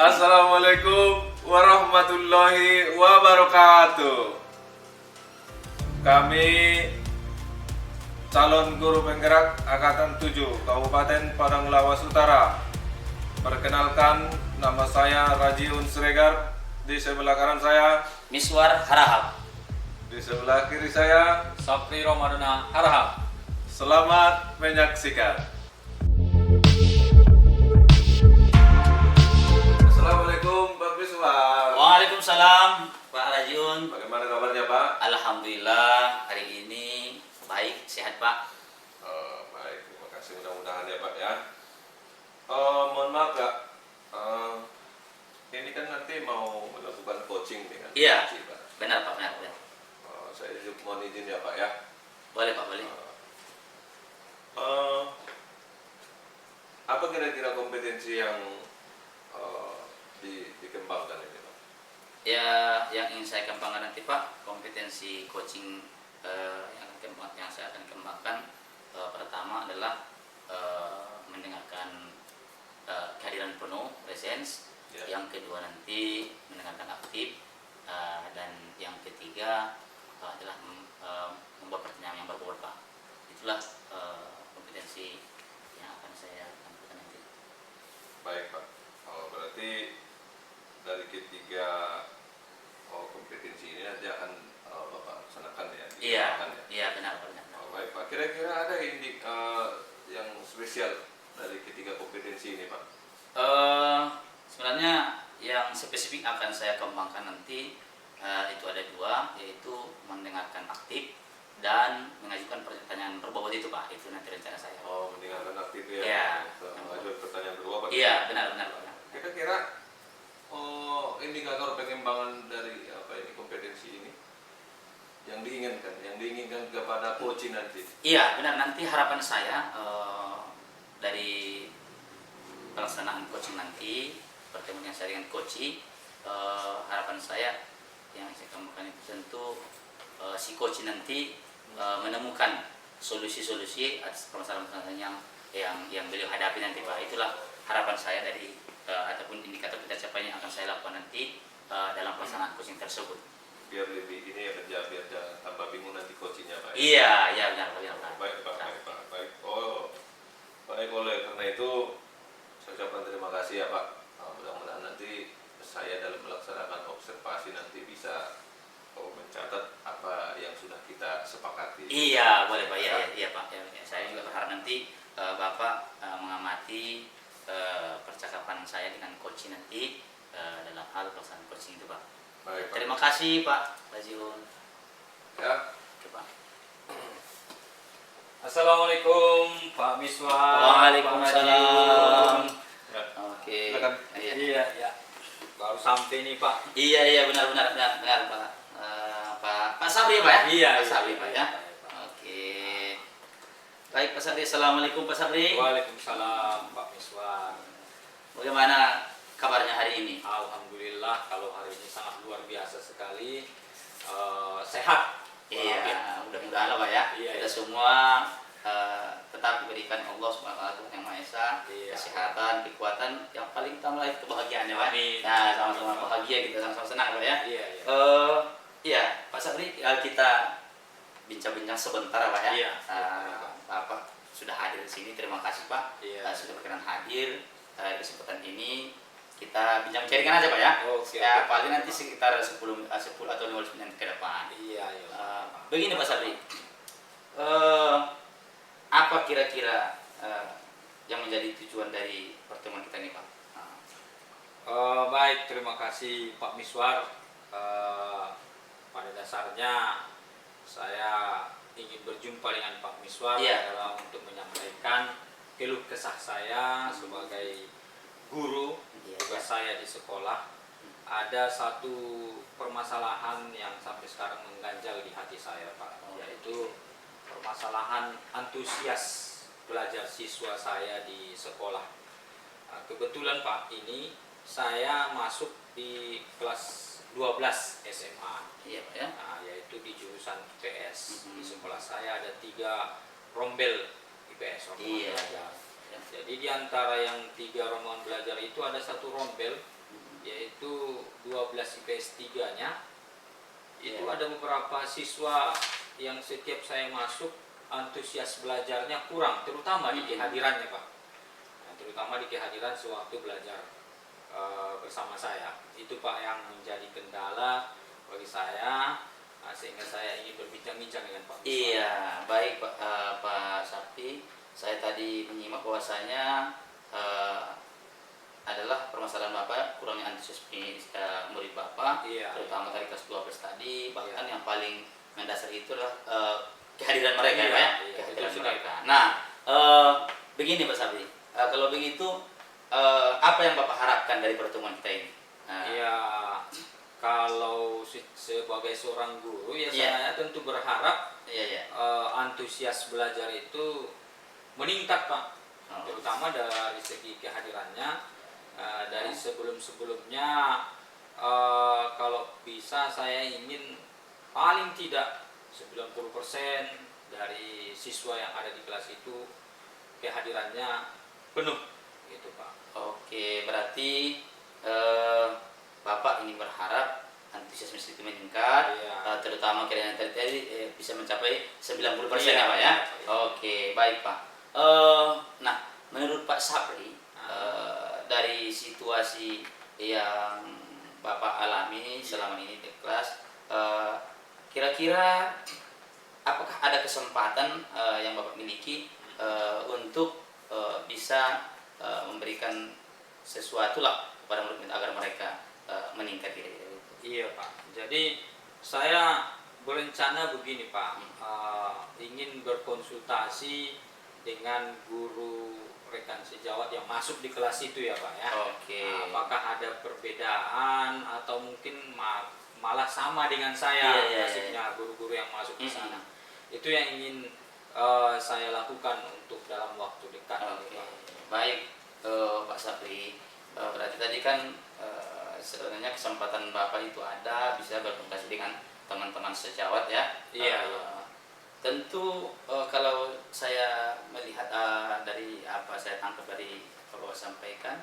Assalamualaikum warahmatullahi wabarakatuh. Kami calon guru penggerak Angkatan 7 Kabupaten Padang Lawas Utara. Perkenalkan, nama saya Rajiun Sregar. Di sebelah kanan saya, Miswar Harahap. di sebelah kiri saya, Sapri Romadona Harahap. selamat menyaksikan. Assalamualaikum Pak Biswar. Waalaikumsalam Pak Rajiun. Bagaimana kabarnya Pak? Alhamdulillah hari ini baik, sehat Pak. Baik, terima kasih, mudah-mudahan ya Pak ya. Mohon maaf Kak, ini kan nanti mau melakukan coaching dengan Iya, coach, Pak. benar Pak, benar. Saya mohon izin ya Pak ya. Boleh Pak, boleh. Apa kira-kira kompetensi yang dikembangkan ini Pak? Ya, yang ingin saya kembangkan nanti Pak, kompetensi coaching yang saya akan kembangkan pertama adalah mendengarkan kehadiran penuh, presence. Ya. Yang kedua nanti mendengarkan aktif, dan yang ketiga adalah membuat pertanyaan yang berbobot Pak. Itulah kompetensi yang akan saya tampilkan nanti. Baik Pak, berarti dari ketiga kompetensi ini nanti akan Bapak laksanakan ya? Iya, dikembangkan ya? iya benar benar. Baik Pak, kira-kira ada yang spesial dari ketiga kompetensi ini Pak? Sebenarnya yang spesifik akan saya kembangkan nanti itu ada dua, yaitu mendengarkan aktif dan mengajukan pertanyaan berbobot itu Pak. Itu nanti rencana saya. Mendengarkan aktif ya? Iya. Mengajukan pertanyaan kedua Pak? Iya benar benar Pak. Kira-kira indikator pengembangan dari kompetensi ini yang diinginkan kepada coach nanti? Iya benar, nanti harapan saya dari pelaksanaan coaching nanti, pertemuan yang saya dengan coach, harapan saya yang saya kembangkan itu tentu si coach nanti menemukan solusi-solusi atas permasalahan-permasalahan yang beliau hadapi nanti Pak. Itulah harapan saya dari ataupun indikator pencapaian yang akan saya lakukan nanti dalam pelaksanaan coaching tersebut. Biar lebih ini ya kerja, biar jangan tambah bingung nanti coachingnya Pak. Iya, iya benar Pak. Baik Pak, baik. Baik, oleh karena itu saya ucapkan terima kasih ya Pak. Mudah-mudahan nanti saya dalam melaksanakan observasi nanti bisa mencatat apa yang sudah kita sepakati. Iya, boleh Pak. Iya Pak. Ya, saya juga berharap nanti Bapak mengamati percakapan saya dengan coach nanti dalam hal pelaksanaan coaching itu Pak. Baik, Pak. Terima kasih Pak Rajiun. Ya. Coba. Assalamualaikum Pak Miswar. Waalaikumsalam. Oke. Silakan. Iya. Baru sampai nih Pak. Iya benar Pak. Pak Sabri Pak ya? Iya. Pak Sabri Pak ya. Oke. Baik Pak Sabri. Assalamualaikum Pak Sabri. Waalaikumsalam Pak Miswar. Bagaimana kabarnya hari ini? Alhamdulillah, kalau hari ini sangat luar biasa sekali. Sehat. Iya, mudah-mudahan lah Pak ya. Iya, Kita iya. semua tetap diberikan Allah Subhanahu yang Maha Esa, Iya. kesehatan, kekuatan, yang paling utama itu kebahagiaan ya Pak. Amin. Nah, sama-sama bahagia, kita sama-sama senang Pak ya. Iya. Iya, Pak Sabri, kita bincang-bincang sebentar Pak ya. Iya. Bapak sudah hadir di sini, terima kasih Pak. Iya. Sudah berkenan hadir di kesempatan ini. Kita bincang sharingan aja Pak ya. Oke. Ya, paling nanti sekitar 10 atau 15 menit ke depan. Iya. Begini Pak Sabri, apa kira-kira yang menjadi tujuan dari pertemuan kita ini Pak? Baik, terima kasih Pak Miswar. Pada dasarnya saya ingin berjumpa dengan Pak Miswar Iya. adalah untuk menyampaikan keluh kesah saya sebagai guru, Iya. tugas saya di sekolah. Ada satu permasalahan yang sampai sekarang mengganjal di hati saya Pak, yaitu permasalahan antusias belajar siswa saya di sekolah. Kebetulan Pak, ini saya masuk di kelas 12 SMA, Iya Pak ya. yaitu di jurusan IPS. Di sekolah saya ada 3 rombel IPS, rombongan Iya. belajar. Jadi di antara yang 3 rombongan belajar itu ada satu rombel 12 IPS 3-nya itu Iya. ada beberapa siswa yang setiap saya masuk antusias belajarnya kurang, terutama di kehadirannya Pak. Nah, terutama di kehadiran sewaktu belajar bersama saya. Itu Pak yang menjadi kendala bagi saya, sehingga saya ingin berbincang-bincang dengan Pak Muswan. Iya, baik Pak Sapti. Saya tadi menyimak bahwasanya adalah permasalahan Bapak kurangnya antusias murid Bapak, Iya, terutama iya. dari kelas 12 tadi, bahkan Iya. yang paling mendasar itu adalah kehadiran mereka, Iya, Pak, ya? iya, Kehadiran betul sekali. mereka. Nah, begini Pak Sapti, kalau begitu apa yang Bapak harapkan dari pertemuan kita ini? Ya, kalau sebagai seorang guru ya Iya. saya tentu berharap Iya, iya. antusias belajar itu meningkat Pak, Oh. terutama dari segi kehadirannya. Dari sebelum-sebelumnya kalau bisa saya ingin paling tidak 90% dari siswa yang ada di kelas itu kehadirannya penuh gitu Pak. Oke, berarti Bapak ini berharap antusiasme itu meningkat, Iya. terutama kalian tadi bisa mencapai 90% Iya, ya Pak ya. iya. Oke, baik Pak. Nah, menurut Pak Sapri, dari situasi yang Bapak alami selama ini di kelas, kira-kira apakah ada kesempatan yang Bapak miliki untuk bisa memberikan sesuatu lah kepada murid-murid agar mereka meningkat kira-kira itu? Iya Pak. Jadi saya berencana begini Pak, ingin berkonsultasi dengan guru rekan sejawat yang masuk di kelas itu ya Pak ya. Oke. Apakah ada perbedaan atau mungkin malah sama dengan Iya, saya iya, iya. nasibnya guru-guru yang masuk di sana. Mhm. Itu yang ingin saya lakukan untuk dalam waktu dekat ini Oke, Pak. baik Pak Sapri. Berarti tadi kan sebenarnya kesempatan Bapak itu ada bisa berkomunikasi dengan teman-teman sejawat ya. Iya, iya. Tentu kalau saya melihat dari apa saya tangkap dari apa Bapak sampaikan,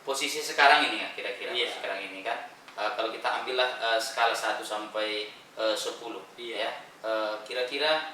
posisi sekarang ini ya kira-kira Iya. posisi sekarang ini kan, kalau kita ambillah skala 1 sampai 10 Iya. ya, kira-kira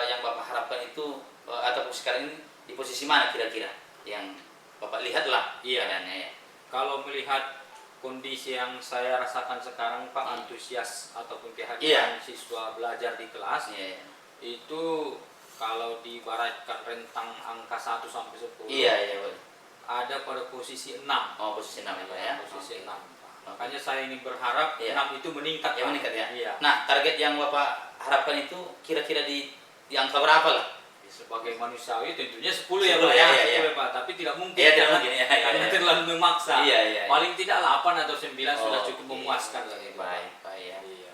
yang Bapak harapkan itu atau sekarang ini di posisi mana kira-kira yang Bapak lihatlah Iya. keadaannya ya. Kalau melihat kondisi yang saya rasakan sekarang Pak, antusias ataupun Iya. kehadiran siswa belajar di kelas Iya, iya. itu kalau diibaratkan rentang angka 1 sampai 10 Iya, iya, boleh. ada pada posisi 6. Oh, posisi 6 ya, Pak ya. Posisi Oke. 6 Pak. Oke. Makanya saya ini berharap Iya. 6 itu meningkat Ya Pak. meningkat ya. Iya. Nah, target yang Bapak harapkan itu kira-kira di angka berapa lah? Sebagai manusiawi tentunya 10 ya 10 Pak ya, ya, iya, 10 iya. Pak, tapi tidak mungkin Iya, tidak karena- mungkin, ya, iya, karena iya. terlalu memaksa. Iya, iya. Paling tidak 8 atau 9 sudah Oh, cukup oke. memuaskan lah itu, Pak. Baik, Pak ya. Iya.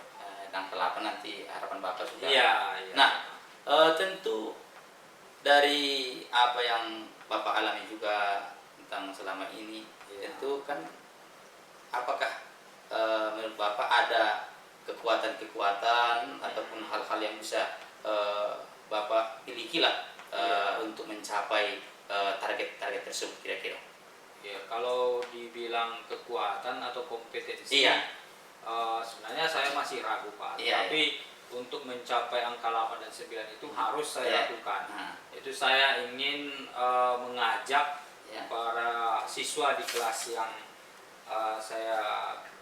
Angka 8 nanti harapan Bapak sudah. Iya, iya. Nah, tentu dari apa yang Bapak alami juga tentang selama ini, Iya. tentu kan apakah menurut Bapak ada kekuatan-kekuatan ataupun hal-hal yang bisa Bapak miliki lah Iya. untuk mencapai target-target tersebut kira-kira? Ya, kalau dibilang kekuatan atau kompetensi, Iya. sebenarnya saya masih ragu Pak. Iya, Tapi untuk mencapai angka 8 dan 9 itu harus saya Iya. lakukan. Nah, Itu saya ingin mengajak ya. para siswa di kelas yang saya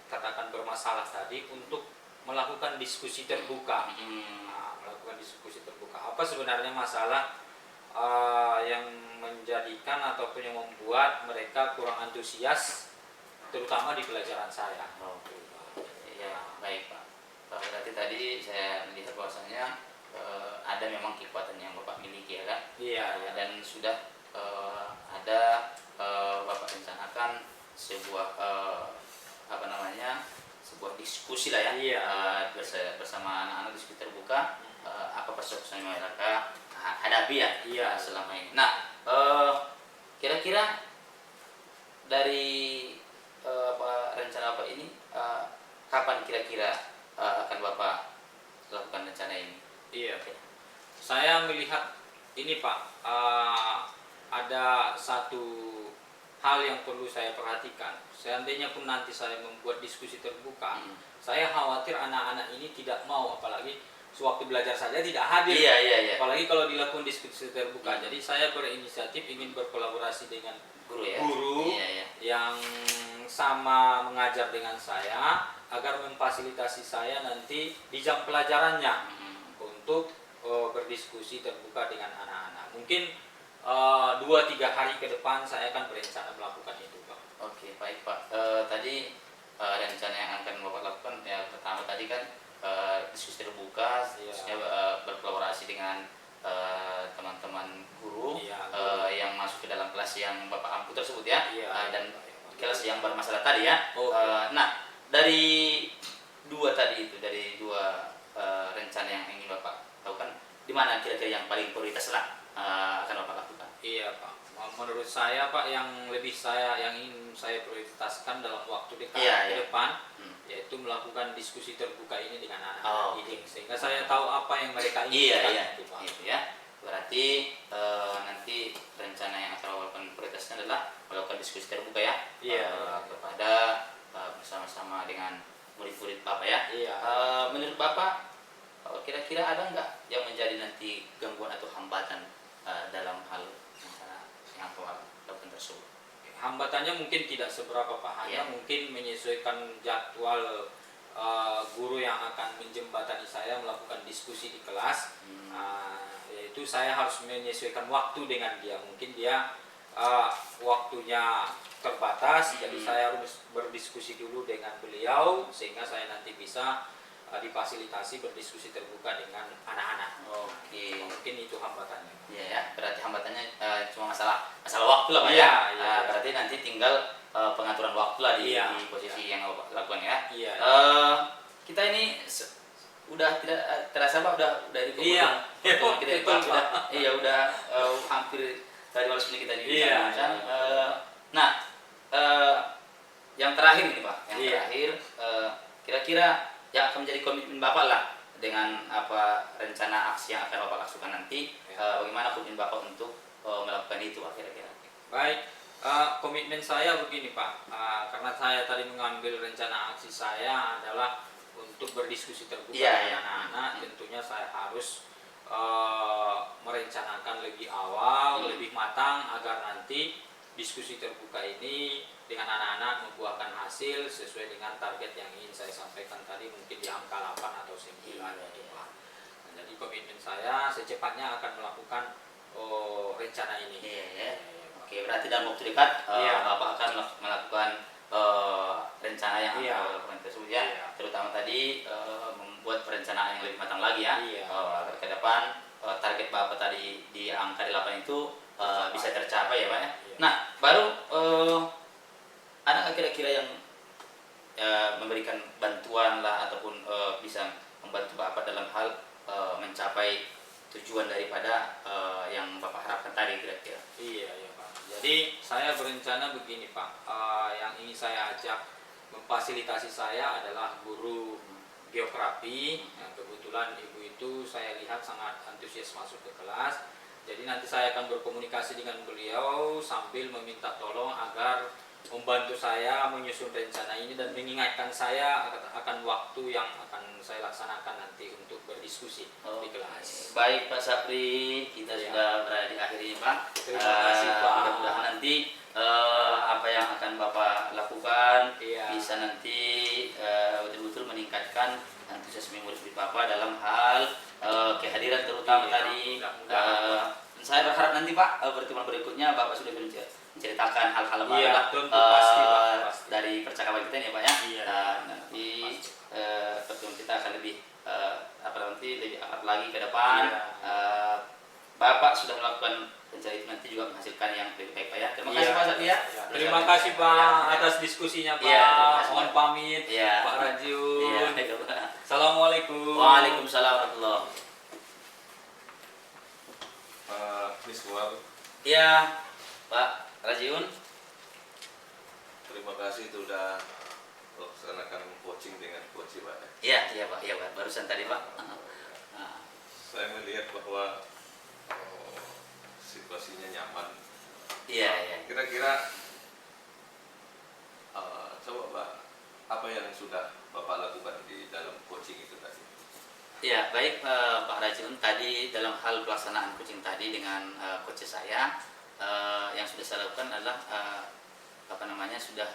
katakan bermasalah tadi untuk melakukan diskusi terbuka. Hmm, Melakukan diskusi terbuka. Apa sebenarnya masalah yang menjadikan ataupun yang membuat mereka kurang antusias, terutama di pelajaran saya. Oke. Iya, baik Pak. Berarti tadi saya melihat bahwasanya ada memang kekuatan yang Bapak miliki ya kan? Iya, iya. Dan sudah ada Bapak rencanakan sebuah apa namanya, sebuah diskusi lah ya. Iya. Bersama anak-anak diskusi terbuka, apa persoalan yang mereka hadapi ya Iya. selama ini. Nah, kira-kira dari rencana Bapak ini kapan kira-kira akan Bapak lakukan rencana ini? Iya. Saya melihat ini Pak, ada satu hal yang perlu saya perhatikan. Seandainya pun nanti saya membuat diskusi terbuka, saya khawatir anak-anak ini tidak mau, apalagi sewaktu belajar saja tidak hadir. Iya. Apalagi kalau dilakukan diskusi terbuka. Jadi saya berinisiatif ingin berkolaborasi dengan Guru ya. guru Iya. yang sama mengajar dengan saya agar memfasilitasi saya nanti di jam pelajarannya untuk berdiskusi terbuka dengan anak-anak. Mungkin 2-3 hari ke depan saya akan berencana melakukan itu, Pak. Oke, baik Pak. Tadi rencana yang akan Bapak lakukan ya, pertama tadi kan diskusi terbuka, Iya. khususnya berkolaborasi dengan teman-teman guru Iya, yang masuk ke dalam kelas yang Bapak ampu tersebut ya. Iya, Dan iya. kelas yang bermasalah tadi ya. Oke. Nah, dari dua rencana yang ingin Bapak lakukan, di mana kira-kira yang paling prioritas lah akan Bapak lakukan? Iya, Pak. Menurut saya, Pak, yang ingin saya prioritaskan dalam waktu dekat Iya, ke iya. depan yaitu melakukan diskusi terbuka ini dengan anak-anak Oh, didik, oke. sehingga saya tahu apa yang mereka Iya, inginkan, gitu, Pak. gitu ya. Berarti nanti rencana yang akan melakukan prioritasnya adalah melakukan diskusi terbuka ya, Iya. kepada bersama-sama dengan murid-murid Bapak ya. Iya. Menurut Bapak, kira-kira ada nggak yang menjadi nanti gangguan atau hambatan dalam hal rencana yang Bapak lakukan tersebut? Hambatannya mungkin tidak seberapa, Pak, hanya Iya. mungkin menyesuaikan jadwal guru yang akan menjembatani saya melakukan diskusi di kelas. Yaitu saya harus menyesuaikan waktu dengan dia. Mungkin dia waktunya terbatas, jadi saya harus berdiskusi dulu dengan beliau sehingga saya nanti bisa difasilitasi berdiskusi terbuka dengan anak-anak. Oke. Mungkin itu hambatannya. Iya ya, berarti hambatannya cuma masalah waktu lah Pak Iya, ya. iya. Berarti nanti tinggal pengaturan waktu lah di, Iya, di posisi yang Bapak lakukan ya. Iya. Kita ini udah tidak terasa Pak, udah dari Iya. pertemuan kita Betul, Pak, udah hampir dari malam ini kita di Iya. Nah, yang terakhir ini Pak, Iya. terakhir kira-kira yang akan menjadi komitmen Bapak lah dengan apa rencana aksi yang akan Bapak lakukan nanti, bagaimana komitmen Bapak untuk melakukan itu Pak kira-kira? Baik, komitmen saya begini Pak, karena saya tadi mengambil rencana aksi saya adalah untuk berdiskusi terbuka Iya, dengan iya. anak-anak, tentunya saya harus merencanakan lebih awal, lebih matang agar nanti diskusi terbuka ini dengan anak-anak membuahkan hasil sesuai dengan target yang ingin saya sampaikan tadi, mungkin di angka 8 atau 9 gitu Pak. Nah, jadi komitmen saya secepatnya akan melakukan rencana ini. Iya. Oke, berarti dalam waktu dekat Iya. Bapak akan melakukan rencana yang Iya. akan lakukan tersebut ya. Iya. Terutama tadi membuat perencanaan yang lebih matang lagi ya. Iya. Agar ke depan target Bapak tadi di angka 8 itu bisa tercapai ya Pak ya. Iya. Nah, baru ada nggak kira-kira yang memberikan bantuan lah ataupun bisa membantu Bapak dalam hal mencapai tujuan daripada yang Bapak harapkan tadi kira-kira? Iya Pak. Jadi saya berencana begini Pak, yang ingin saya ajak memfasilitasi saya adalah guru geografi. Yang kebetulan ibu itu saya lihat sangat antusias masuk ke kelas. Jadi nanti saya akan berkomunikasi dengan beliau sambil meminta tolong agar membantu saya menyusun rencana ini dan mengingatkan saya akan waktu yang akan saya laksanakan nanti untuk berdiskusi di kelas. Baik Pak Sapri, kita Iya. sudah berada di akhir ini Pak. Terima kasih, Pak. Mudah-mudahan nanti apa yang akan Bapak lakukan Iya. bisa nanti betul-betul meningkatkan antusiasme murid Bapak dalam hal kehadiran terutama Iya, tadi. mudah-mudahan. Dan saya berharap nanti Pak pertemuan berikutnya Bapak sudah menceritakan hal-hal baru Iya, lah, tentu pasti, Pak, pasti. dari percakapan kita ini Pak ya. Iya. Dan nanti Pasti. pertemuan kita akan lebih lebih akrab lagi ke depan. Iya. Bapak sudah melakukan rencana itu nanti juga menghasilkan yang lebih baik Pak ya. Terima kasih Pak Sapri ya. Terima kasih Pak atas diskusinya Pak. Iya, terima kasih, Mohon Pak. pamit Iya. Pak Rajiun. Iya. Assalamualaikum. Waalaikumsalam warahmatullahi. Ini semua Iya, Pak Rajiun. terima kasih sudah melaksanakan coaching dengan coach Pak. Iya Pak, barusan tadi Pak. Saya melihat bahwa situasinya nyaman. Iya. Kira-kira coba Pak, apa yang sudah Bapak lakukan di dalam coaching itu tadi? Ya, baik Pak Rajun, tadi dalam hal pelaksanaan coaching tadi dengan coach saya, yang sudah saya lakukan adalah sudah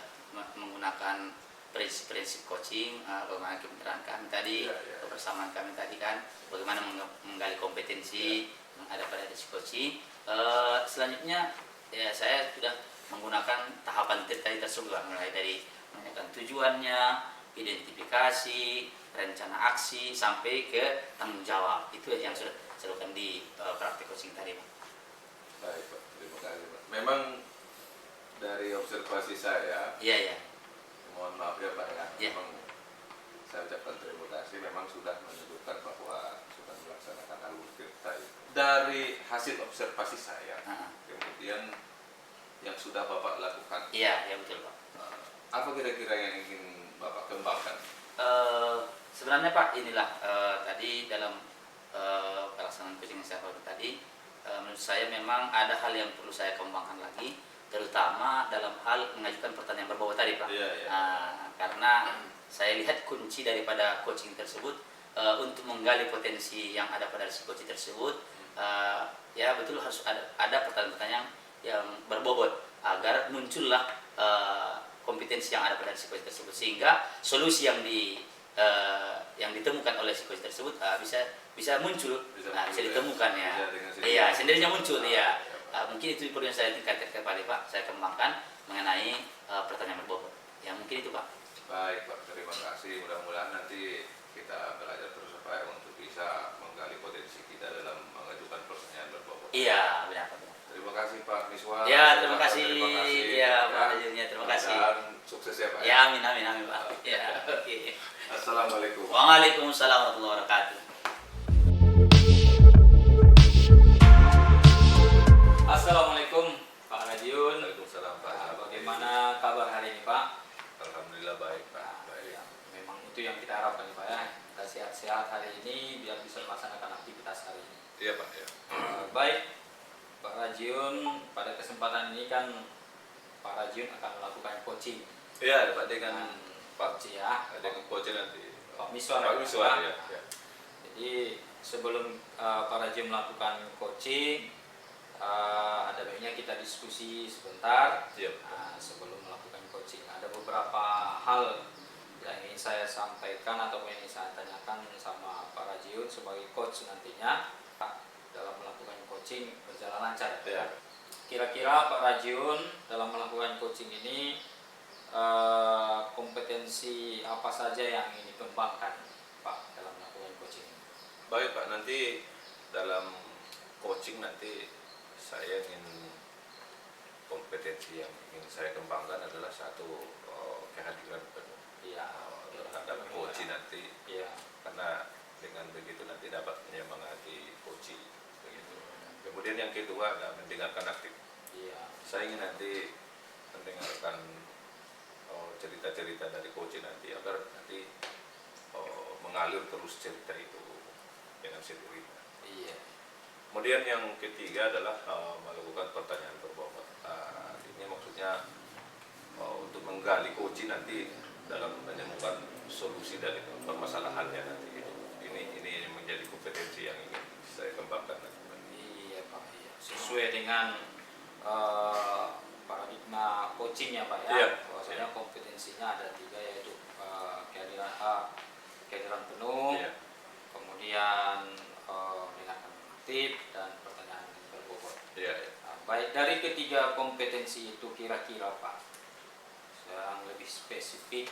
menggunakan prinsip-prinsip coaching, bagaimana kemitraan kami tadi, Ya, ya. kebersamaan kami tadi kan, bagaimana menggali kompetensi yang ada pada si coaching. Selanjutnya ya saya sudah menggunakan tahapan tadi tersebut, mulai dari menanyakan tujuannya, identifikasi, rencana aksi, sampai ke tanggung jawab. Itu yang sudah saya lakukan di praktik coaching tadi, Pak. Baik Pak, terima kasih Pak. Memang dari observasi saya, Iya, iya. mohon maaf ya Pak ya, Ya. memang saya ucapkan terima kasih, memang sudah menunjukkan bahwa sudah melaksanakan alur tirta itu. Dari hasil observasi saya, kemudian yang sudah Bapak lakukan, Iya, ya betul, Pak. apa kira-kira yang ingin Bapak kembangkan? Sebenarnya Pak, inilah tadi dalam pelaksanaan coaching yang saya lakukan tadi, menurut saya memang ada hal yang perlu saya kembangkan lagi, terutama dalam hal mengajukan pertanyaan berbobot tadi, Pak. Iya, iya. Karena saya lihat kunci daripada coaching tersebut untuk menggali potensi yang ada pada si coaching tersebut, ya betul harus ada pertanyaan-pertanyaan yang berbobot agar muncullah kompetensi yang ada pada si coach tersebut, sehingga solusi yang ditemukan oleh si coach tersebut bisa muncul, bisa ditemukan ya. Iya, sendirinya muncul ya. Mungkin itu perlu yang saya tingkatkan kembali Pak, saya kembangkan mengenai pertanyaan berbobot. Ya mungkin itu Pak. Baik Pak, terima kasih. Mudah-mudahan nanti kita belajar terus Pak ya, untuk bisa menggali potensi kita dalam mengajukan pertanyaan berbobot. Iya, benar Pak. Terima kasih Pak Miswar. Ya, terima kasih. Terima kasih. Ya, Pak Ajurnya, terima kasih. Dan sukses ya Pak. Ya, amin amin amin Pak. Ya, oke. Assalamualaikum. Waalaikumsalam warahmatullahi wabarakatuh. Assalamualaikum Pak Radiun. Waalaikumsalam Pak. Bagaimana kabar hari ini Pak? Alhamdulillah baik Pak. Baik. Ya, memang itu yang kita harapkan Pak ya. Kita sehat-sehat hari ini biar bisa melaksanakan aktivitas hari ini. Iya Pak ya. Baik Pak Rajiun, pada kesempatan ini kan Pak Rajiun akan melakukan coaching Iya Pak dengan Pak ya, dengan coach nanti. Pak Miswar. Pak Miswar ya. Jadi sebelum Pak Rajiun melakukan coaching, ada baiknya kita diskusi sebentar. Iya. Sebelum melakukan coaching, ada beberapa hal yang ingin saya sampaikan atau yang ingin saya tanyakan sama Pak Rajiun sebagai coach nantinya dalam melakukan coaching berjalan lancar. Iya. Kira-kira Pak Rajiun dalam melakukan coaching ini kompetensi apa saja yang ingin dikembangkan Pak dalam melakukan coaching ini? Baik Pak, nanti dalam coaching nanti saya ingin kompetensi yang ingin saya kembangkan adalah satu kehadiran penuh terhadap coaching nanti. Iya. Karena dengan begitu nanti dapat menyemangati coaching begitu. Kemudian yang kedua adalah mendengarkan aktif. Iya. Saya ingin nanti mendengarkan cerita-cerita dari coaching nanti agar nanti mengalir terus cerita itu dengan sendirinya. Iya. Kemudian yang ketiga adalah melakukan pertanyaan berbobot. Ini maksudnya untuk menggali coaching nanti dalam menemukan solusi dari permasalahannya nanti. Ini yang menjadi kompetensi yang ingin saya kembangkan nanti. Iya Pak. Iya. Sesuai dengan paradigma coaching ya Pak ya. Iya. Bahwasanya kompetensinya ada 3, yaitu kehadiran penuh, Iya. kemudian mendengarkan aktif, dan pertanyaan berbobot. Iya, iya. Baik, dari ketiga kompetensi itu kira-kira Pak, yang lebih spesifik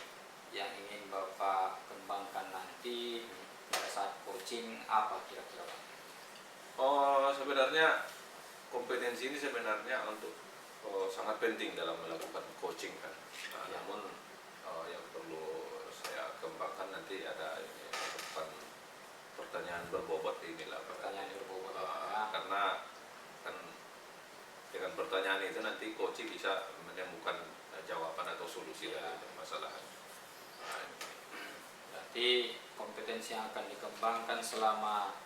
yang ingin Bapak kembangkan nanti pada saat coaching apa kira-kira Pak? Sebenarnya kompetensi ini sebenarnya untuk sangat penting dalam melakukan coaching kan. Namun yang perlu saya kembangkan nanti ada pertanyaan berbobot inilah. Pertanyaan berbobot karena kan dengan pertanyaan itu nanti coaching bisa menemukan jawaban atau solusi dari permasalahan. Berarti kompetensi yang akan dikembangkan selama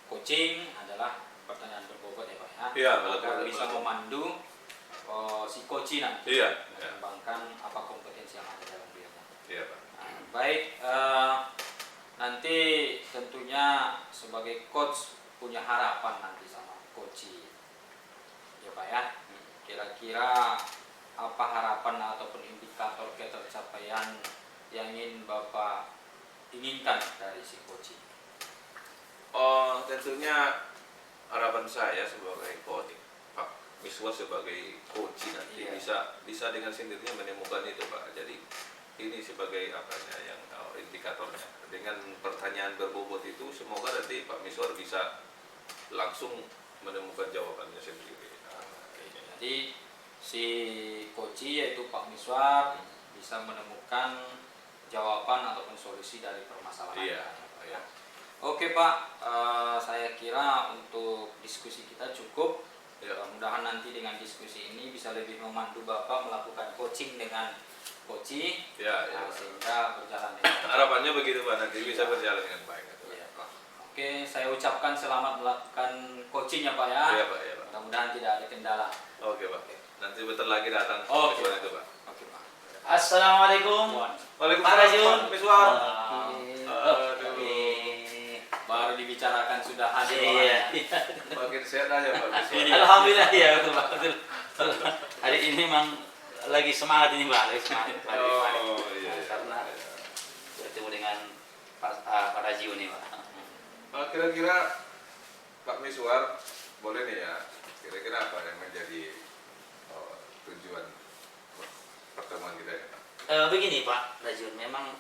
coaching adalah pertanyaan berbobot ya Pak ya. Iya, agar bisa memandu si coaching nanti Iya. mengembangkan apa kompetensi yang ada dalam Baik, nanti tentunya sebagai coach punya harapan nanti sama coach, ya Pak ya. Kira-kira apa harapan ataupun indikator ketercapaian yang ingin Bapak inginkan dari si coach? Oh, tentunya harapan saya sebagai coach, Pak Miswar sebagai coach nanti Iya. bisa dengan sendirinya menemukan itu, Pak. Jadi ini sebagai apanya yang indikatornya. Dengan pertanyaan berbobot itu semoga nanti Pak Miswar bisa langsung menemukan jawabannya sendiri. Jadi si coach yaitu Pak Miswar bisa menemukan jawaban ataupun solusi dari permasalahan. Iya, iya. Oke Pak, saya kira untuk diskusi kita cukup. Ya. Mudah-mudahan nanti dengan diskusi ini bisa lebih memandu Bapak melakukan coaching dengan coach, Ya, ya. sehingga berjalan dengan baik. Harapannya begitu, Pak, nanti bisa Iya. berjalan dengan baik. Iya, Pak. Oke, saya ucapkan selamat melakukan coaching ya Pak ya. Iya, Pak, iya, Pak. Mudah-mudahan tidak ada kendala. Oke, Pak. Nanti bentar lagi datang Oke. Miswar itu, Pak. Oke Pak. Assalamualaikum. Waalaikumsalam, Pak Rajun. Pak Miswar. Aduh. Baru dibicarakan sudah hadir. Iya. Makin sehat aja, Pak Miswar. Alhamdulillah ya betul Pak. Betul. Hari ini memang lagi semangat ini Pak, lagi semangat. Oh, iya, iya. Karena bertemu dengan Pak Rajiun ini Pak. Kira-kira Pak Miswar boleh nih ya, kira-kira apa yang menjadi tujuan pertemuan kita ya, Pak? Begini Pak Rajiun, memang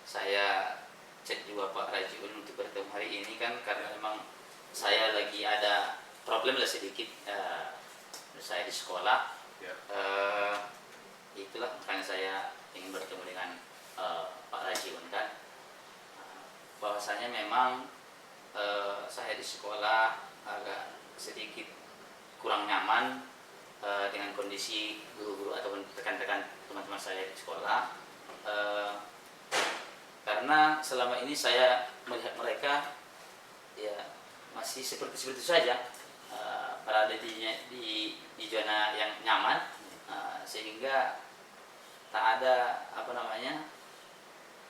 saya cek juga Pak Rajiun untuk bertemu hari ini kan karena memang saya lagi ada problem lah sedikit, saya di sekolah. Ya. Itulah makanya saya ingin bertemu dengan Pak Rajiun kan. Bahwasanya memang saya di sekolah agak sedikit kurang nyaman dengan kondisi guru-guru ataupun rekan-rekan teman-teman saya di sekolah, karena selama ini saya melihat mereka ya masih seperti itu saja, berada di zona yang nyaman, sehingga tak ada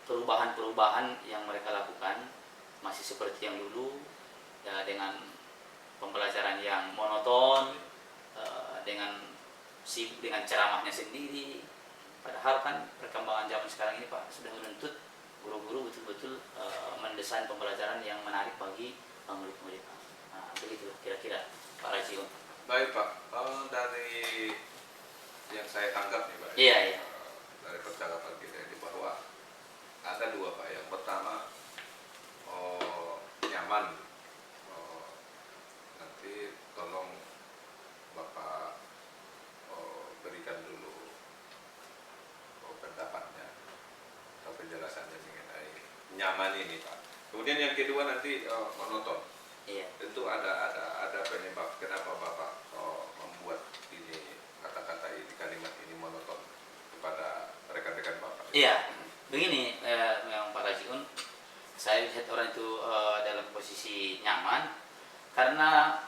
perubahan-perubahan yang mereka lakukan, masih seperti yang dulu ya, dengan pembelajaran yang monoton, dengan sibuk dengan ceramahnya sendiri. Padahal kan perkembangan zaman sekarang ini Pak sudah menuntut guru-guru betul-betul mendesain pembelajaran yang menarik bagi murid-murid. Begitulah kira-kira Pak Rajiun. Baik, Pak. Dari yang saya tangkap nih, Pak. Iya, iya. Dari percakapan kita ini bahwa ada dua, Pak. Yang pertama nyaman. Nanti tolong Bapak berikan dulu pendapatnya atau penjelasannya mengenai nyaman ini, Pak. Kemudian yang kedua nanti monoton. Iya. Tentu ada penyebab kenapa Bapak membuat ini kata-kata ini, kalimat ini monoton kepada rekan-rekan Bapak. Iya. Begini, memang Pak Rajiun, saya lihat orang itu dalam posisi nyaman karena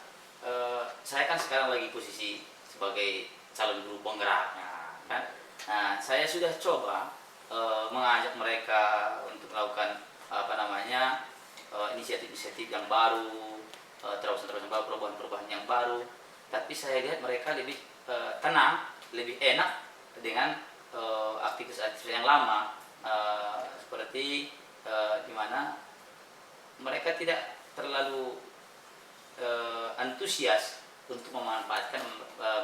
saya kan sekarang lagi posisi sebagai calon guru penggerak, kan. Nah, saya sudah coba mengajak mereka untuk melakukan inisiatif-inisiatif yang baru, terobosan-terobosan baru, perubahan-perubahan yang baru. Tapi saya lihat mereka lebih tenang, lebih enak dengan aktivitas-aktivitas yang lama, seperti di mana mereka tidak terlalu antusias untuk memanfaatkan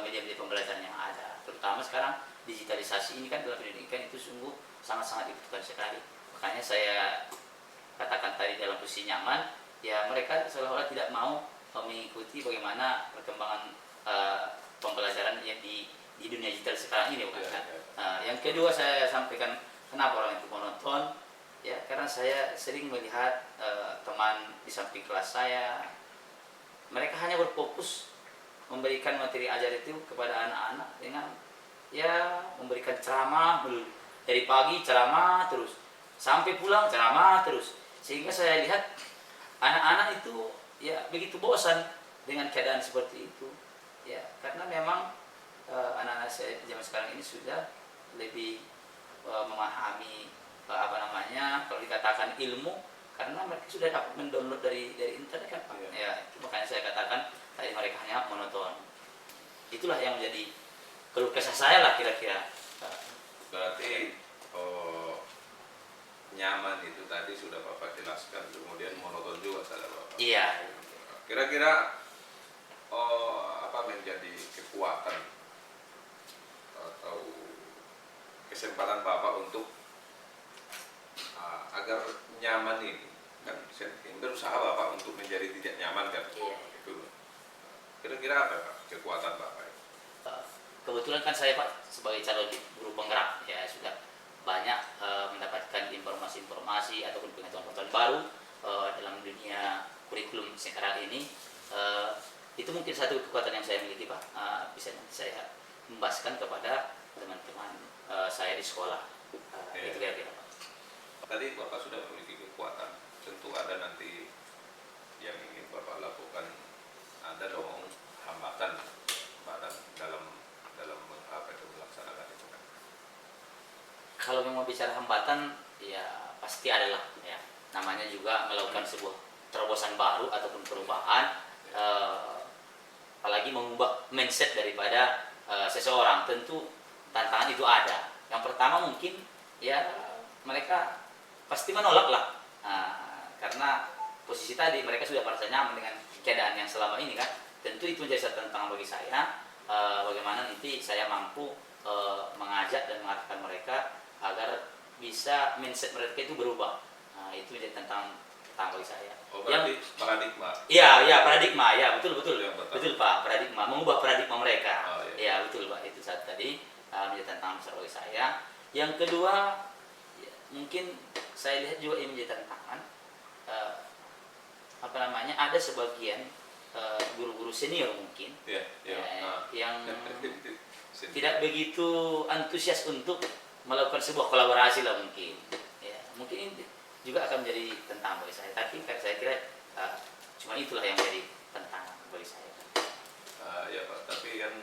media-media pembelajaran yang ada. Terutama sekarang digitalisasi ini kan dalam pendidikan itu sungguh sangat-sangat dibutuhkan sekali. Makanya saya katakan tadi dalam posisi nyaman, ya mereka seolah-olah tidak mau mengikuti bagaimana perkembangan pembelajaran yang di dunia digital sekarang ini, bukan? Yang kedua saya sampaikan kenapa orang itu monoton, ya karena saya sering melihat teman di samping kelas saya, mereka hanya berfokus memberikan materi ajar itu kepada anak-anak dengan ya memberikan ceramah dulu, dari pagi ceramah terus sampai pulang ceramah terus, sehingga saya lihat anak-anak itu ya begitu bosan dengan keadaan seperti itu, ya karena memang anak-anak saya zaman sekarang ini sudah lebih memahami apa namanya, kalau dikatakan ilmu, karena mereka sudah dapat mendownload dari internet kan Pak. Iya. Ya, itu makanya saya katakan tadi mereka hanya monoton. Itulah yang menjadi keluh kesah saya lah kira-kira. Berarti nyaman itu tadi sudah Bapak jelaskan, kemudian monoton juga salah Bapak. Iya. Kira-kira apa menjadi kekuatan atau kesempatan Bapak untuk agar nyaman ini, kan berusaha Bapak untuk menjadi tidak nyaman kan? Iya. Itu. Kira-kira apa Pak kekuatan Bapak? Kebetulan kan saya Pak sebagai calon guru penggerak ya sudah banyak mendapatkan informasi-informasi ataupun pengetahuan-pengetahuan baru dalam dunia kurikulum sekarang ini. Itu mungkin satu kekuatan yang saya miliki Pak, bisa nanti saya membahaskan kepada teman-teman saya di sekolah. Itu kira-kira Pak. Tadi Bapak sudah memiliki kekuatan, tentu ada nanti yang ingin Bapak lakukan, ada dong hambatan dalam apa itu melaksanakan itu kan? Kalau memang bicara hambatan, ya pasti ada lah ya. Namanya juga melakukan sebuah terobosan baru ataupun perubahan, apalagi mengubah mindset daripada seseorang, tentu tantangan itu ada. Yang pertama mungkin ya mereka pasti menolak lah, karena posisi tadi mereka sudah merasa nyaman dengan keadaan yang selama ini kan. Tentu itu menjadi satu tantangan bagi saya, bagaimana nanti saya mampu mengajak dan mengarahkan mereka agar bisa mindset mereka itu berubah. Itu menjadi tantangan bagi saya. Oh, berarti paradigma. Iya, paradigma, ya betul Yang pertama. betul Pak, paradigma, mengubah paradigma mereka. Oh, iya. Ya betul Pak, itu satu tadi menjadi tantangan besar bagi saya. Yang kedua, ya, mungkin saya lihat juga ini menjadi tantangan. Apa namanya? Ada sebagian guru-guru senior mungkin yang tidak begitu antusias untuk melakukan sebuah kolaborasi lah mungkin. Ya, mungkin ini juga akan menjadi tantangan bagi saya. Tapi saya kira cuma itulah yang menjadi tantangan bagi saya. Ya Pak, tapi kan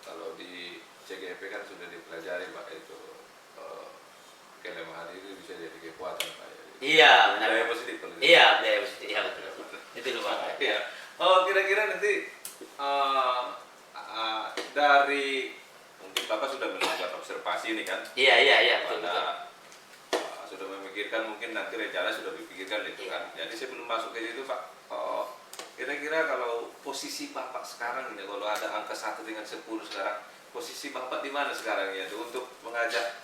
kalau di CGP kan sudah dipelajari Pak itu kelemahan itu bisa jadi kekuatan Pak. Iya, benar. Budaya positif kalau gitu. Iya, budaya positif. Iya betul. Itu loh Pak. Iya. Oh, kira-kira nanti dari mungkin Bapak sudah melakukan observasi ini kan? Iya, betul. Sudah memikirkan, mungkin nanti rencana sudah dipikirkan itu kan. Jadi sebelum masuk ke situ Pak, kira-kira kalau posisi Bapak sekarang ini, kalau ada angka 1 dengan 10 sekarang, posisi Bapak di mana sekarang ya untuk mengajak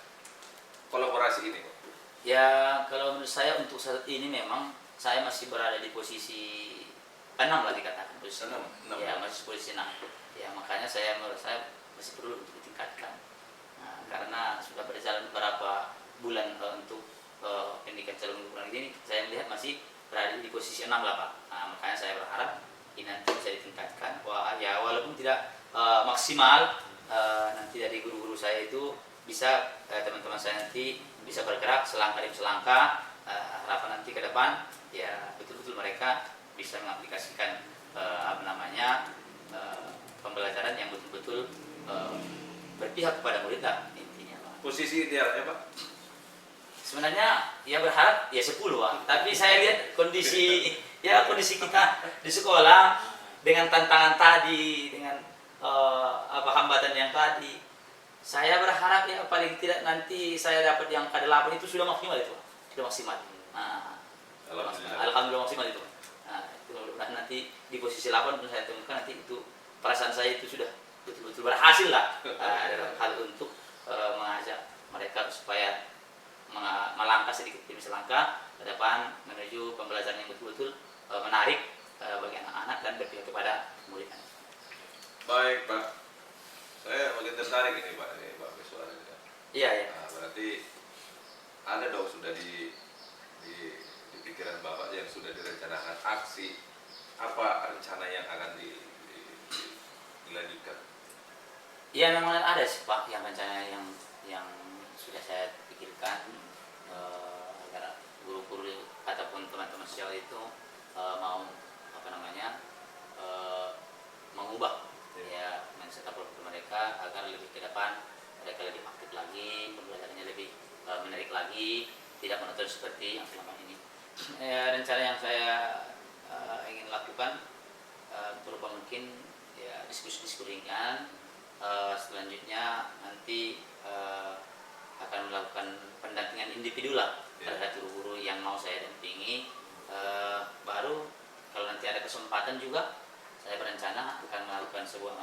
kolaborasi ini Pak? Ya, kalau menurut saya untuk saat ini memang saya masih berada di posisi 6 lah dikatakan, posisi 6. Enam. Ya, masih posisi 6. Ya, makanya saya menurut saya masih perlu untuk ditingkatkan. Nah, karena sudah berjalan beberapa bulan untuk pendidikan calon guru ini, saya melihat masih berada di posisi 6 lah Pak. Nah, makanya saya berharap ini nanti bisa ditingkatkan. Wah, ya walaupun tidak maksimal, nanti dari guru-guru saya itu bisa teman-teman saya nanti bisa bergerak selangkah demi selangkah. Harapan nanti ke depan ya betul-betul mereka bisa mengaplikasikan pembelajaran yang betul-betul berpihak kepada murid lah intinya Pak. Posisi idealnya Pak? Sebenarnya ya berharap ya 10 Pak. Tapi saya lihat kondisi kita di sekolah dengan tantangan tadi, dengan hambatan yang tadi, saya berharap ya paling tidak nanti saya dapat yang ke-8 itu sudah maksimal itu Pak. Sudah maksimal. Nah, Alhamdulillah maksimal itu. Nah, itu mudah-mudahan nanti di posisi 8 saya temukan nanti itu perasaan saya itu sudah betul-betul berhasil lah dalam hal untuk mengajak mereka supaya melangkah sedikit demi selangkah ke depan menuju pembelajaran yang betul-betul menarik bagi anak-anak dan berpihak kepada murid. Baik Pak, saya makin tertarik ini Pak, suaranya. Iya. Nah, berarti ada dong sudah di pikiran Bapak yang sudah direncanakan aksi apa rencana yang akan dilanjutkan? Ya memang ada sih Pak yang rencana yang sudah saya pikirkan agar guru-guru ataupun teman-teman sosial itu mau mengubah ya mindset mereka agar lebih ke depan mereka lebih aktif menarik lagi, pembelajarannya lebih menarik lagi, tidak monoton seperti yang selama ini. Rencana yang saya ingin lakukan berupa mungkin ya diskusi-diskusi ringan. Selanjutnya nanti akan melakukan pendampingan individu lah terhadap guru-guru yang mau saya dampingi. Baru kalau nanti ada kesempatan juga saya berencana akan melakukan sebuah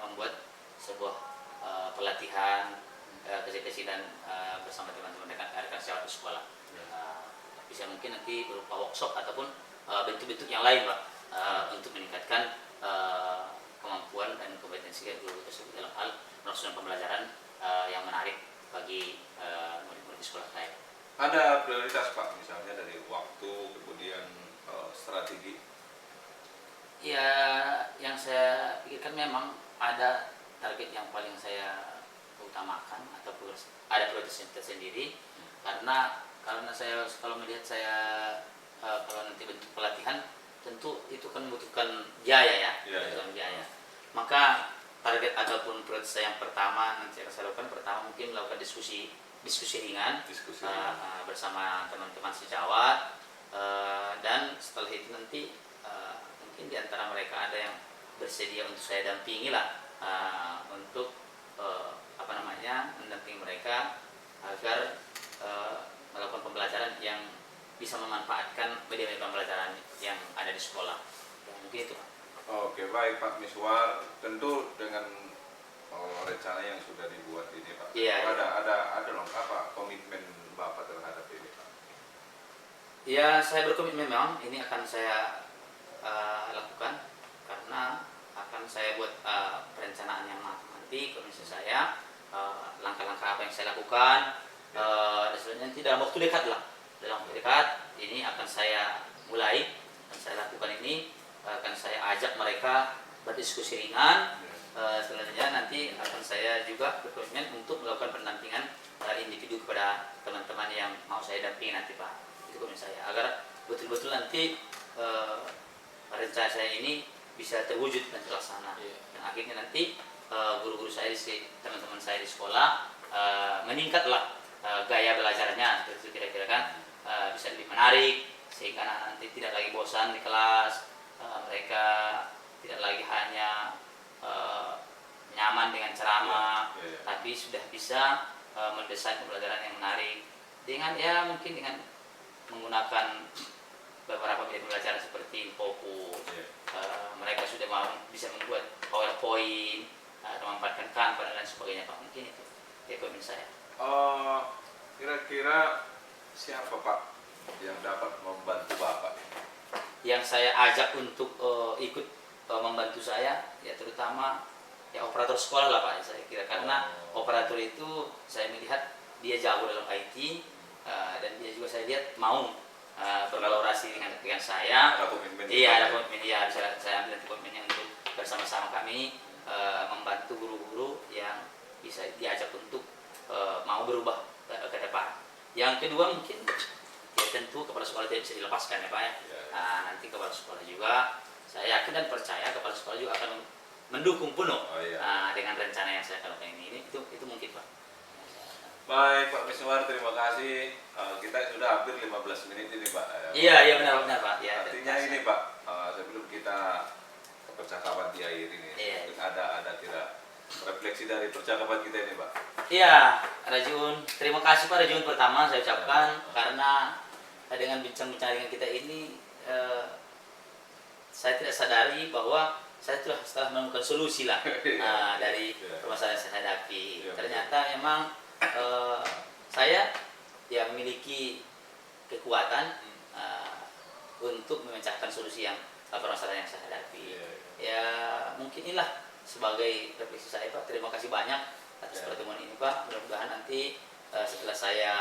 membuat sebuah pelatihan kecil-kecilan bersama teman-teman rekan sejawat di sekolah. Bisa mungkin nanti berupa workshop ataupun bentuk-bentuk yang lain Pak, untuk meningkatkan kemampuan dan kompetensi guru tersebut dalam hal melaksanakan pembelajaran yang menarik bagi murid-murid di sekolah saya. Ada prioritas Pak, misalnya dari waktu, kemudian strategi? Ya, yang saya pikirkan memang ada target yang paling saya utamakan atau ada prioritas tersendiri, karena saya kalau melihat saya kalau nanti bentuk pelatihan tentu itu kan membutuhkan biaya membutuhkan biaya. Maka target ataupun prioritas saya yang pertama nanti akan saya lakukan, pertama mungkin melakukan diskusi ringan bersama teman-teman sejawat, dan setelah itu nanti mungkin di antara mereka ada yang bersedia untuk saya dampingi lah, untuk mendampingi mereka agar melakukan pembelajaran yang bisa memanfaatkan media-media pembelajaran yang ada di sekolah. Ya, mungkin itu. Oke, baik Pak Miswar, tentu dengan rencana yang sudah dibuat ini Pak. Iya. Ada dong apa komitmen Bapak terhadap ini Pak? Ya, saya berkomitmen memang ini akan saya lakukan, karena akan saya buat perencanaan yang matang nanti komisi saya, langkah-langkah apa yang saya lakukan, dan sebenarnya nanti dalam waktu dekat lah. Dalam waktu dekat ini akan saya mulai, akan saya lakukan ini, akan saya ajak mereka berdiskusi ringan. Selanjutnya nanti akan saya juga berkomitmen untuk melakukan pendampingan individu kepada teman-teman yang mau saya dampingi nanti Pak. Itu komitmen saya, agar betul-betul nanti rencana saya ini bisa terwujud dan terlaksana. Dan akhirnya nanti guru-guru saya, teman-teman saya di sekolah meningkatlah gaya belajarnya, itu kira-kira kan bisa lebih menarik, sehingga nanti tidak lagi bosan di kelas, mereka tidak lagi hanya nyaman dengan ceramah, tapi sudah bisa mendesain pembelajaran yang menarik dengan mungkin dengan menggunakan beberapa media pembelajaran seperti Infocus. Mereka sudah bisa membuat PowerPoint, memanfaatkan Canva dan lain sebagainya Pak. Mungkin itu komitmen saya. Kira-kira siapa Pak yang dapat membantu Bapak? Yang saya ajak untuk ikut membantu saya, ya terutama operator sekolah lah Pak, saya kira, karena operator itu saya melihat dia jago dalam IT, dan dia juga saya lihat mau berkolaborasi dengan saya. Ada komitmen? Iya, ada komitmen. Iya, bisa saya ambil komitmennya untuk bersama-sama kami membantu guru-guru yang bisa diajak untuk mau berubah ke depan. Yang kedua mungkin tentu kepala sekolah tidak bisa dilepaskan ya Pak ya. Nanti kepala sekolah juga, saya yakin dan percaya kepala sekolah juga akan mendukung penuh dengan rencana yang saya lakukan ini. Itu mungkin Pak. Baik Pak Miswar, terima kasih. Kita sudah hampir 15 menit ini Pak. Iya benar Pak. Ya, artinya ini Pak, sebelum kita percakapan di akhir ini, ada kira refleksi dari percakapan kita ini Pak. Iya, Rajun, terima kasih Pak Rajun pertama saya ucapkan, karena dengan bincang-bincang dengan kita ini saya tidak sadari bahwa saya setelah menemukan solusi lah dari permasalahan yang saya hadapi. Ternyata memang saya yang memiliki kekuatan untuk memecahkan solusi yang permasalahan yang saya hadapi. Ya mungkin inilah sebagai refleksi saya Pak. Terima kasih banyak atas pertemuan ini Pak. Mudah-mudahan nanti setelah saya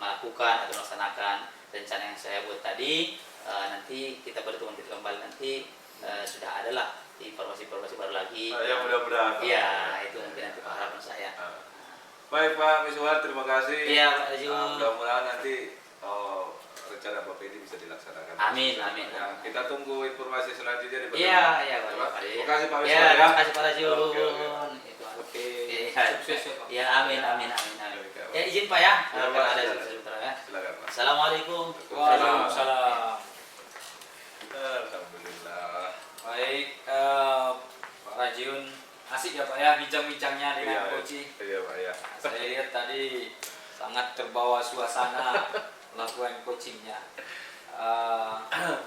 melakukan atau melaksanakan rencana yang saya buat tadi, nanti kita bertemu kembali nanti sudah ada lah informasi-informasi baru lagi. Ya mudah-mudahan. Iya, itu mungkin nanti Pak harapan saya. Baik Pak Miswar, terima kasih. Iya Pak Rajun. Mudah-mudahan nanti rencana Bapak ini bisa dilaksanakan. Amin. Kita tunggu informasi selanjutnya di Iya Pak. Terima kasih Pak Miswar. Terima kasih Pak Rajun. Oke. Sukses ya Pak. Ya, amin, amin, amin, amin. Ya, izin Pak ya. Ya, Kalau Pak, ada silakan. sebentar ya. Silakan Pak. Assalamualaikum. Waalaikumsalam. Alhamdulillah. Baik, Pak Rajiun, asik ya Pak ya bincang-bincangnya dengan Koci. Iya Pak ya. Saya lihat tadi sangat terbawa suasana melakukan coachingnya.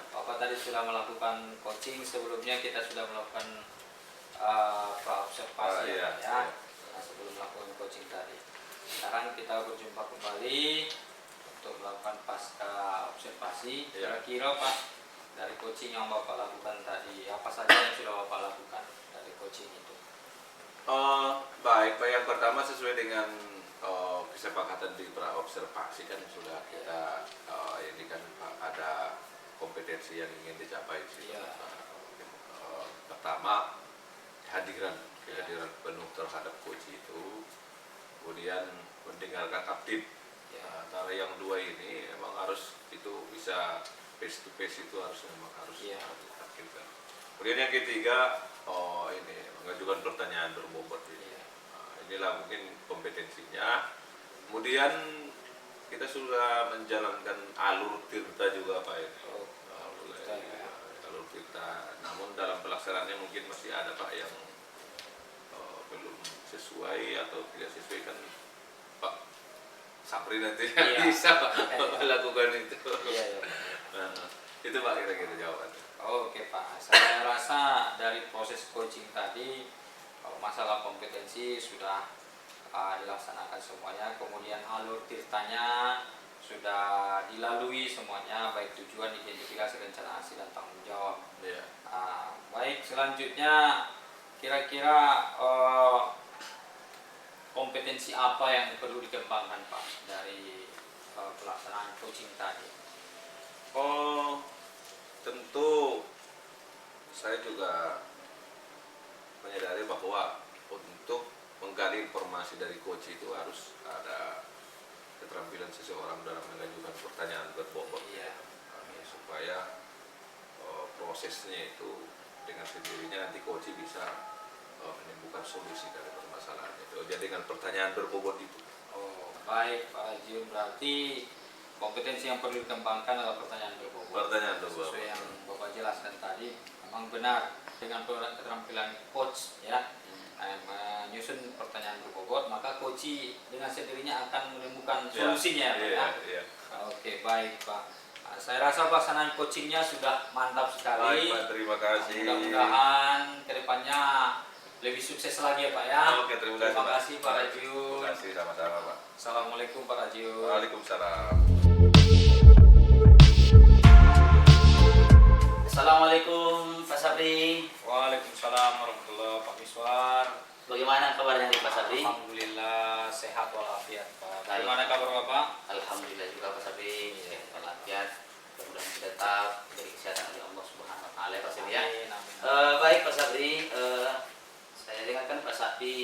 Bapak tadi sudah melakukan coaching, sebelumnya kita sudah melakukan pra-observasi Iya, ya, iya. Nah, sebelum melakukan coaching tadi. Sekarang kita berjumpa kembali untuk melakukan pasca observasi. Iya. Kira-kira Pak, dari coaching yang Bapak lakukan tadi, apa saja yang sudah Bapak lakukan dari coaching itu? Baik Pak, yang pertama sesuai dengan kesepakatan di pra-observasi kan sudah kita ini kan Pak, ada kompetensi yang ingin dicapai sih. Iya. Pertama kehadiran penuh terhadap coach itu, kemudian mendengarkan update. Ya. Antara yang dua ini emang harus itu bisa face to face, itu memang harus Iya. ditakdirkan. Kemudian yang ketiga, ini mengajukan pertanyaan berbobot ini. Iya. Inilah mungkin kompetensinya. Kemudian kita sudah menjalankan alur tirta juga Pak ini. Oh, Mulai tirta ya. alur tirta. Namun dalam pelaksanaannya mungkin masih ada Pak yang belum sesuai atau tidak sesuai, kan Pak Sapri nanti Iya. bisa Pak melakukan itu. Iya, iya. Nah, itu Pak kira-kira jawabannya. Oke Pak, saya rasa dari proses coaching tadi masalah kompetensi sudah dilaksanakan semuanya, kemudian alur tirtanya sudah dilalui semuanya, baik tujuan, identifikasi, rencana aksi, dan tanggung jawab. Iya. Baik, selanjutnya kira-kira kompetensi apa yang perlu dikembangkan Pak dari pelaksanaan coaching tadi? Tentu saya juga menyadari bahwa untuk menggali informasi dari coach itu harus ada keterampilan seseorang dalam mengajukan pertanyaan berbobot. Iya. Supaya prosesnya itu dengan sendirinya nanti coach bisa menemukan solusi dari permasalahan itu. Jadi dengan pertanyaan berbobot itu. Oh, baik Pak Haji, berarti kompetensi yang perlu dikembangkan adalah pertanyaan berbobot. Pertanyaan berbobot. Sesuai yang Bapak jelaskan tadi, memang benar dengan keterampilan coach ya, menyusun pertanyaan berbobot, maka coach dengan sendirinya akan menemukan solusinya. Iya, Ya. iya. Oke, baik Pak. Saya rasa pelaksanaan coachingnya sudah mantap sekali. Baik Pak, terima kasih. Mudah-mudahan kedepannya lebih sukses lagi ya Pak ya. Oke, terima kasih Pak. Terima kasih Pak Rajiun. Terima kasih, sama-sama Pak. Assalamualaikum Pak Rajiun. Waalaikumsalam. Assalamualaikum Pak Sabri. Waalaikumsalam warahmatullahi wabarakatuh Pak Miswar. Bagaimana kabarnya Pak Sabri? Alhamdulillah sehat walafiat Pak. Baik. Bagaimana kabar Bapak? Alhamdulillah juga Pak Sabri, sehat walafiat. Mudah-mudahan kita tetap diberi kesehatan oleh Allah Subhanahu wa taala Pak Sabri ya. Amin, amin. Baik Pak Sabri, saya dengarkan Pak Sabri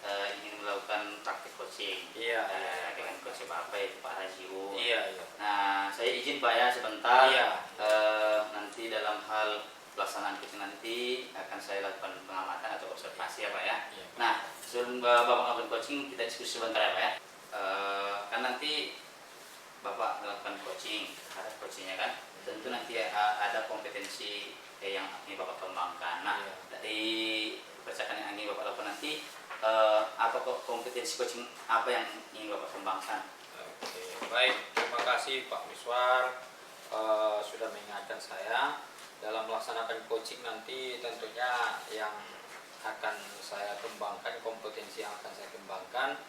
ingin melakukan praktik coaching. Iya. Dengan coach Bapak yaitu Pak Rajiun. Iya, iya. Nah, saya izin Pak ya sebentar. Iya. Nanti dalam hal pelaksanaan coaching nanti akan saya lakukan pengamatan atau observasi ya Pak ya. Iya. Nah, sebelum Bapak melakukan coaching kita diskusi sebentar ya Pak ya. Kan nanti Bapak melakukan coaching terhadap coachingnya kan, tentu nanti ada kompetensi yang ingin Bapak kembangkan. Nah, Iya. dari percakapan yang ingin Bapak lakukan nanti, apa kompetensi coaching apa yang ingin Bapak kembangkan? Oke, baik. Terima kasih Pak Miswar sudah mengingatkan saya dalam melaksanakan coaching nanti. Tentunya yang akan saya kembangkan, kompetensi yang akan saya kembangkan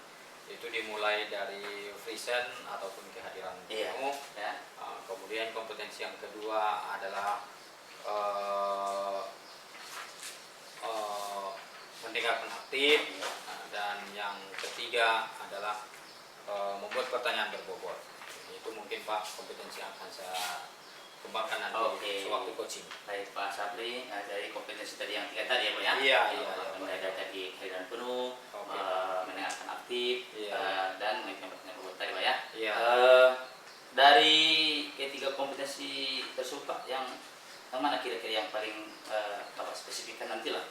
itu dimulai dari present ataupun kehadiran Iya. penuh. Ya. Kemudian kompetensi yang kedua adalah mendengarkan aktif. Dan yang ketiga adalah membuat pertanyaan berbobot. Itu mungkin Pak kompetensi yang akan saya kembangkan nanti Oke. sewaktu coaching. Baik Pak Sabri, dari kompetensi tadi yang tiga tadi ya Pak ya. Iya, iya, Mulai dari tadi kehadiran penuh, Oke. mendengarkan aktif, Iya. dan mengikuti pertanyaan berbobot tadi Pak ya. Iya. Dari ketiga kompetensi tersebut Pak, yang mana kira-kira yang paling Bapak spesifikkan nanti lah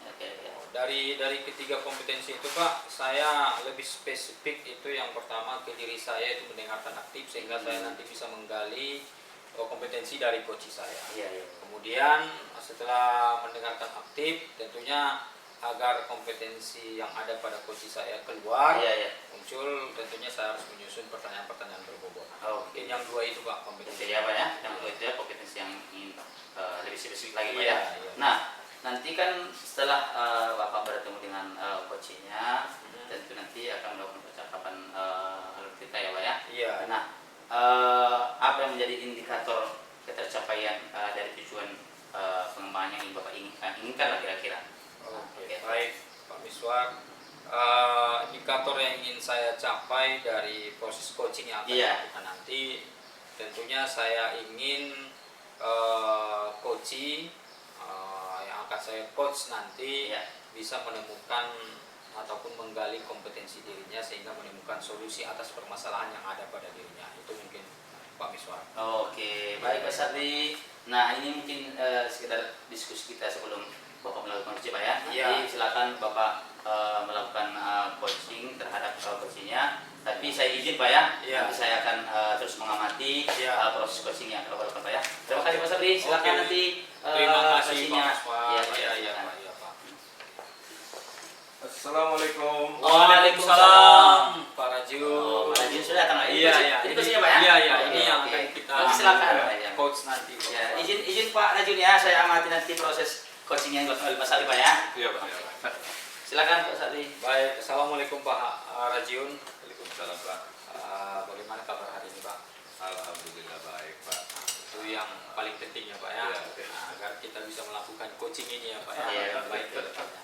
Oke, oke. Dari ketiga kompetensi itu Pak, saya lebih spesifik itu yang pertama ke diri saya itu mendengarkan aktif sehingga saya nanti bisa menggali kompetensi dari coach saya. Iya, iya. Kemudian setelah mendengarkan aktif, tentunya agar kompetensi yang ada pada coach saya keluar, Iya, iya. muncul, tentunya saya harus menyusun pertanyaan-pertanyaan berbobot. Oke. Mungkin yang dua itu Pak kompetensi. Jadi apa ya? Yang kedua itu ya kompetensi yang ingin lebih spesifik lagi Pak Iya, ya. iya. Nah, nanti kan setelah Bapak bertemu dengan coachnya, tentu nanti akan melakukan percakapan alur kita ya Pak ya. Iya. Nah, apa yang menjadi indikator ketercapaian dari tujuan pengembangan yang ingin Bapak inginkan lah kira-kira? Oke, baik Pak Miswar. Indikator yang ingin saya capai dari proses coaching yang akan Iya. dilakukan nanti, tentunya saya ingin coaching yang akan saya coach nanti Iya. bisa menemukan ataupun menggali kompetensi dirinya sehingga menemukan solusi atas permasalahan yang ada pada dirinya. Itu mungkin Pak Miswar. Oke, baik Pak Sardi. Nah, ini mungkin sekedar diskusi kita sebelum Bapak melakukan coaching Pak ya. Iya. Nanti silakan Bapak melakukan coaching terhadap coachingnya. Tapi saya izin Pak ya, Iya. nanti saya akan terus mengamati Iya. proses coaching yang akan Bapak lakukan Pak ya. Terima kasih Pak Sardi. Silakan Oke. nanti Terima kasih Pak coachingnya. Miswar. Iya, Pak. Iya, iya, Silakan. Pak. Iya, Pak. Assalamualaikum. Waalaikumsalam. Pak Raju. Oh, Pak Raju sudah datang lagi. Iya, iya. Ini coachingnya Pak ya? Iya, iya. Oke, Ini yang oke. akan kita Nanti silakan Pak ya. coach nanti. Ya, izin Pak Rajun ya, saya amati nanti proses coaching yang dilakukan oleh Pak Sardi Pak ya. Iya Pak. Iya, Pak. Silakan Pak Sardi. Baik, assalamualaikum Pak Rajun. Waalaikumsalam Pak. Bagaimana kabar hari ini Pak? Alhamdulillah baik Pak. Itu yang paling penting ya Pak ya. Iya, oke. Nah, agar kita bisa melakukan coaching ini ya Pak ya. Iya, Yang baik ke depannya.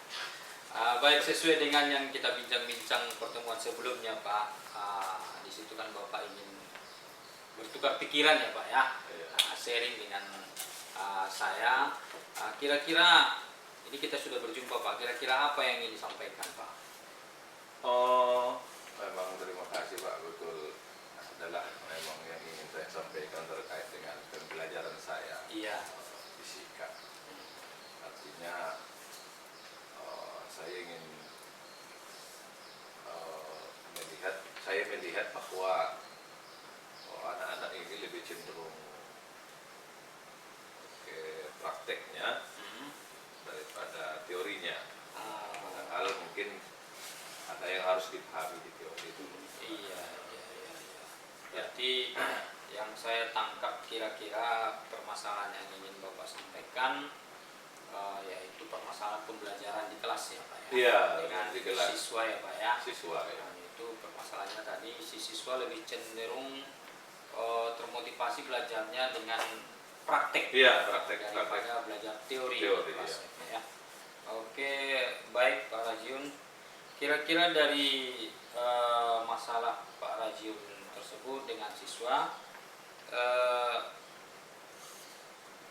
Baik, sesuai dengan yang kita bincang-bincang pertemuan sebelumnya Pak. Di situ kan Bapak ingin bertukar pikiran ya Pak ya. Iya. Sharing dengan saya. Kira-kira ini kita sudah berjumpa Pak. Kira-kira apa yang ingin disampaikan Pak? Oh, memang terima kasih Pak, betul adalah memang yang ingin saya sampaikan terkait dengan pembelajaran saya Iya. fisika. Artinya saya ingin melihat bahwa anak-anak ini lebih cenderung ke prakteknya daripada teorinya. Padahal mungkin ada yang harus dipahami di teori itu. Iya. Berarti yang saya tangkap kira-kira permasalahan yang ingin Bapak sampaikan yaitu permasalahan pembelajaran di kelas ya Pak ya. Iya, dengan di kelas. siswa ya Pak ya. Siswa ya. Nah, itu permasalahannya tadi si siswa lebih cenderung termotivasi belajarnya dengan praktek. Iya, praktek. Daripada belajar teori Teori, di kelas iya. ya Pak ya. Oke, baik Pak Rajiun. Kira-kira dari masalah Pak Rajiun tersebut dengan siswa,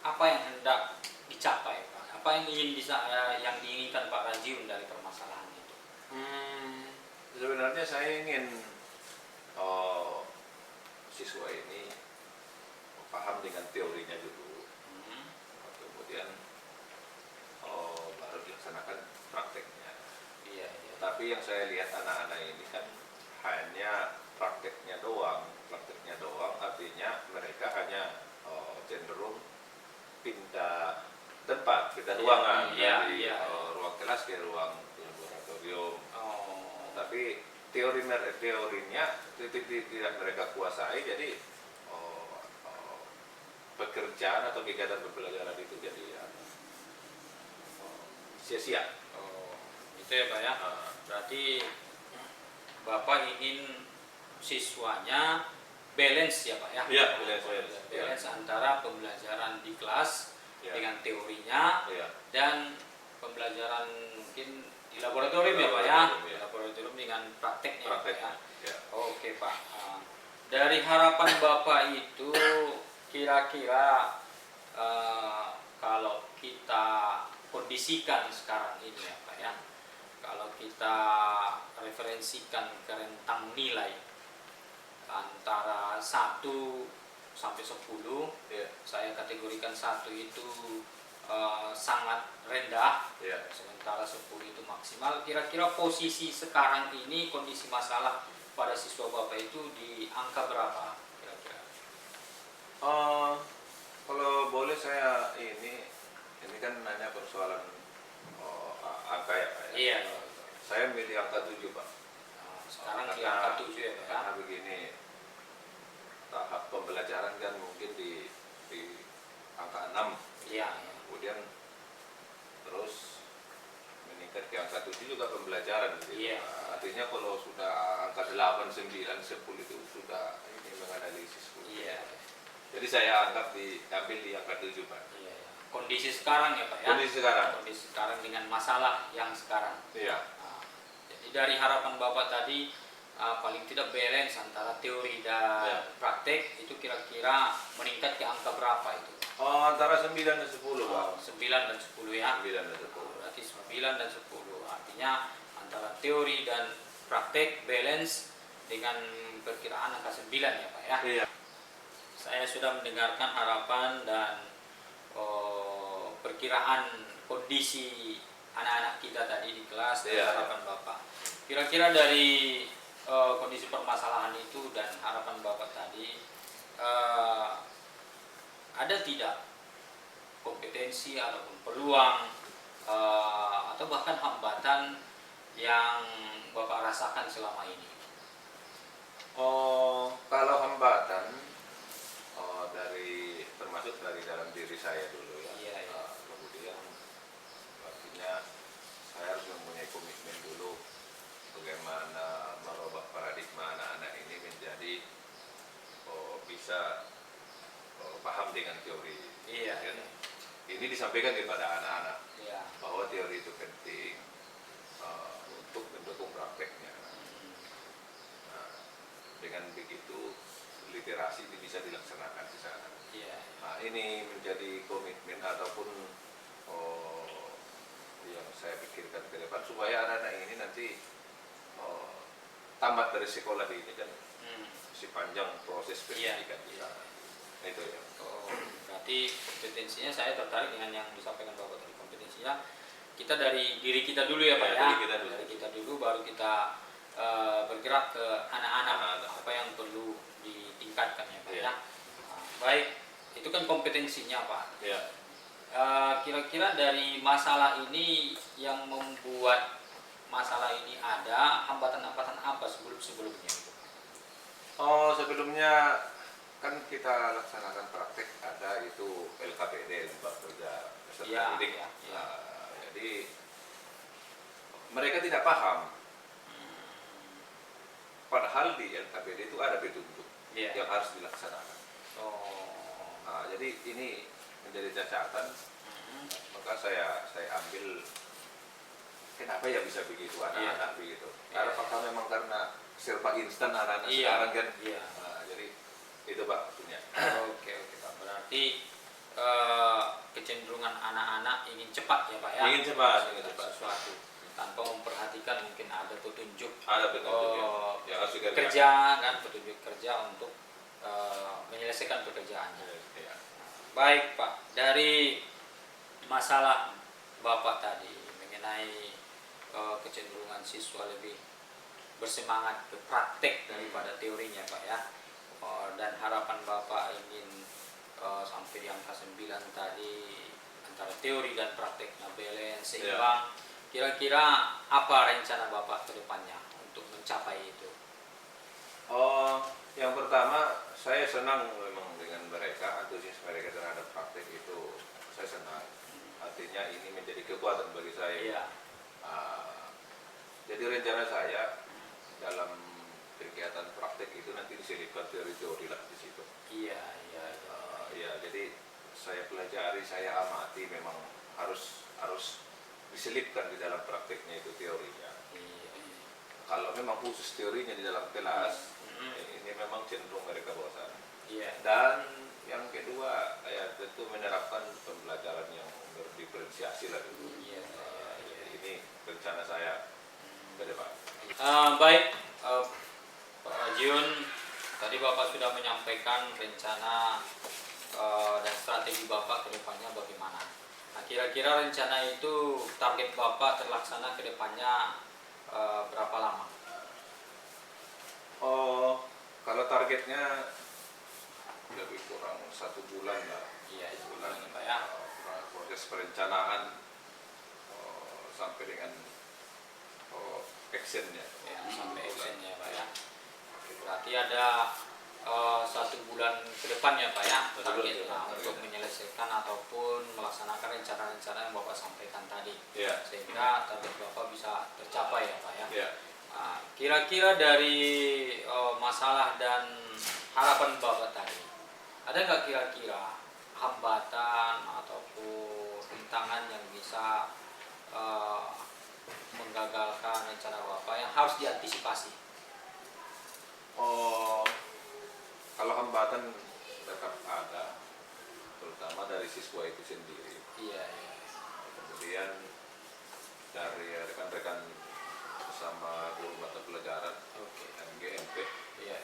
apa yang hendak dicapai Pak? Apa yang yang diinginkan Pak Rajiun dari permasalahan itu? Sebenarnya saya ingin siswa ini paham dengan teorinya dulu, kemudian baru dilaksanakan prakteknya. Iya. Tapi yang saya lihat anak-anak ini kan hanya prakteknya doang, artinya mereka hanya cenderung pindah tempat, pindah Iya, ruangan iya, dari iya. Ruang kelas ke ruang laboratorium. Oh. Tapi teorinya tidak mereka kuasai, jadi pekerjaan atau kegiatan pembelajaran itu jadi sia-sia. Oh, itu ya Pak ya. Berarti Bapak ingin siswanya balance ya Pak ya. Iya, balance. Balance antara pembelajaran di kelas Ya. dengan teorinya Iya. dan pembelajaran mungkin di laboratorium ya Pak ya. Laboratorium, ya. Laboratorium dengan prakteknya ya, Pak Praktek. ya. Ya. Oke Pak. Dari harapan Bapak itu kira-kira kalau kita kondisikan sekarang ini ya Pak ya, kalau kita referensikan ke rentang nilai antara 1 sampai 10, Ya. saya kategorikan 1 itu sangat rendah, Ya. sementara 10 itu maksimal. Kira-kira posisi sekarang ini kondisi masalah pada siswa Bapak itu di angka berapa kira-kira? Kalau boleh saya ini kan nanya persoalan angka ya Pak ya. Iya. Saya milih angka 7 Pak. Sekarang di Karena- angka 7 ya Pak ya? Karena begini, tahap pembelajaran kan mungkin di angka 6, Iya. kemudian terus meningkat ke angka 7 juga pembelajaran gitu. Iya. Artinya kalau sudah angka 8, 9, 10 itu sudah ini menganalisis. Iya. Jadi saya ambil di angka 7 Pak. Iya. Kondisi sekarang ya Pak ya? Kondisi sekarang. Kondisi sekarang dengan masalah yang sekarang. Iya. Nah, jadi dari harapan Bapak tadi paling tidak balance antara teori dan Ya. praktek itu kira-kira meningkat ke angka berapa itu? Antara 9 dan 10 Pak. 9 dan 10 ya. 9 dan 10. Berarti 9 dan 10. Artinya antara teori dan praktek balance dengan perkiraan angka 9 ya Pak ya. Iya. Saya sudah mendengarkan harapan dan perkiraan kondisi anak-anak kita tadi di kelas dan Iya, harapan Bapak. Kira-kira dari kondisi permasalahan itu dan harapan Bapak tadi, ada tidak kompetensi ataupun peluang atau bahkan hambatan yang Bapak rasakan selama ini? Kalau hambatan termasuk dari dalam diri saya dulu ya. Iya, iya. Kemudian artinya saya harus mempunyai komitmen dulu bagaimana merubah paradigma anak-anak ini menjadi bisa paham dengan teori. Iya. Kan? Ini disampaikan kepada anak-anak Iya. bahwa teori itu penting untuk mendukung prakteknya. Nah, dengan begitu literasi ini bisa dilaksanakan di sana. Iya. Nah, ini menjadi komitmen ataupun yang saya pikirkan ke depan supaya anak-anak ini nanti tamat dari sekolah ini kan masih panjang proses pendidikan di sana. Itu ya. Berarti kompetensinya saya tertarik dengan yang disampaikan Bapak tadi. Kompetensinya kita dari diri kita dulu ya Pak Ya, ya. dari kita dulu. Dari kita dulu baru kita bergerak ke anak-anak. Anak-anak. Apa yang perlu ditingkatkan ya Pak Iya. ya. Nah, baik, itu kan kompetensinya Pak. Ya. Kira-kira dari masalah ini yang membuat masalah ini ada hambatan-hambatan apa sebelumnya? Sebelumnya kan kita laksanakan praktek ada itu LKPD, Lembaga Kerja Peserta Iya, Didik. iya, iya. Jadi mereka tidak paham. Padahal di LKPD itu ada petunjuk Iya. yang harus dilaksanakan. Jadi ini menjadi catatan. Maka saya ambil kenapa ya bisa begitu anak-anak begitu. Iya. Apakah memang karena serba instan anak-anak Iya. sekarang kan? Iya. Jadi itu Pak punya. Oke Pak. Berarti kecenderungan anak-anak ingin cepat ya Pak ya. Ingin cepat. Sesuatu tanpa memperhatikan mungkin ada petunjuk Ada petunjuk yang harus dikerjakan. kerja kan, petunjuk kerja untuk menyelesaikan pekerjaannya. Iya. Baik Pak, dari masalah Bapak tadi mengenai kecenderungan siswa lebih bersemangat ke praktek daripada teorinya Pak ya. Dan harapan Bapak ingin sampai di angka 9 tadi antara teori dan prakteknya balance seimbang. Kira-kira apa rencana Bapak ke depannya untuk mencapai itu? Yang pertama saya senang memang dengan mereka, antusias mereka terhadap praktek itu saya senang. Artinya ini menjadi kekuatan bagi saya. Iya. Jadi rencana saya dalam kegiatan praktek itu nanti diselipkan teori-teori lah di situ. Iya. Ya, jadi saya pelajari, saya amati memang harus diselipkan di dalam prakteknya itu teorinya. Iya. Kalau memang khusus teorinya di dalam kelas, ini memang cenderung mereka bosan. Iya. Dan yang kedua, ya tentu menerapkan pembelajaran yang berdiferensiasi lah dulu. Iya. Ini rencana saya ke depan. Baik, Pak Rajiun, tadi Bapak sudah menyampaikan rencana dan strategi Bapak ke depannya bagaimana. Nah, kira-kira rencana itu target Bapak terlaksana ke depannya berapa lama? Oh, kalau targetnya lebih kurang 1 bulan lah. Iya, itu Bulan bulan Pak ya. proses perencanaan sampai dengan actionnya. Ya, sampai actionnya Pak ya. Oke, berarti ada 1 bulan ke depan ya Pak ya targetnya untuk menyelesaikan ataupun melaksanakan rencana-rencana yang Bapak sampaikan tadi. Iya. Sehingga target Bapak bisa tercapai ya Pak ya. Iya. Nah, kira-kira dari masalah dan harapan Bapak tadi, ada nggak kira-kira hambatan ataupun rintangan yang bisa menggagalkan rencana Bapak yang harus diantisipasi? Oh, kalau hambatan tetap ada, terutama dari siswa itu sendiri. Iya, iya. Kemudian dari rekan-rekan bersama guru mata pelajaran Oke. MGMP. Iya.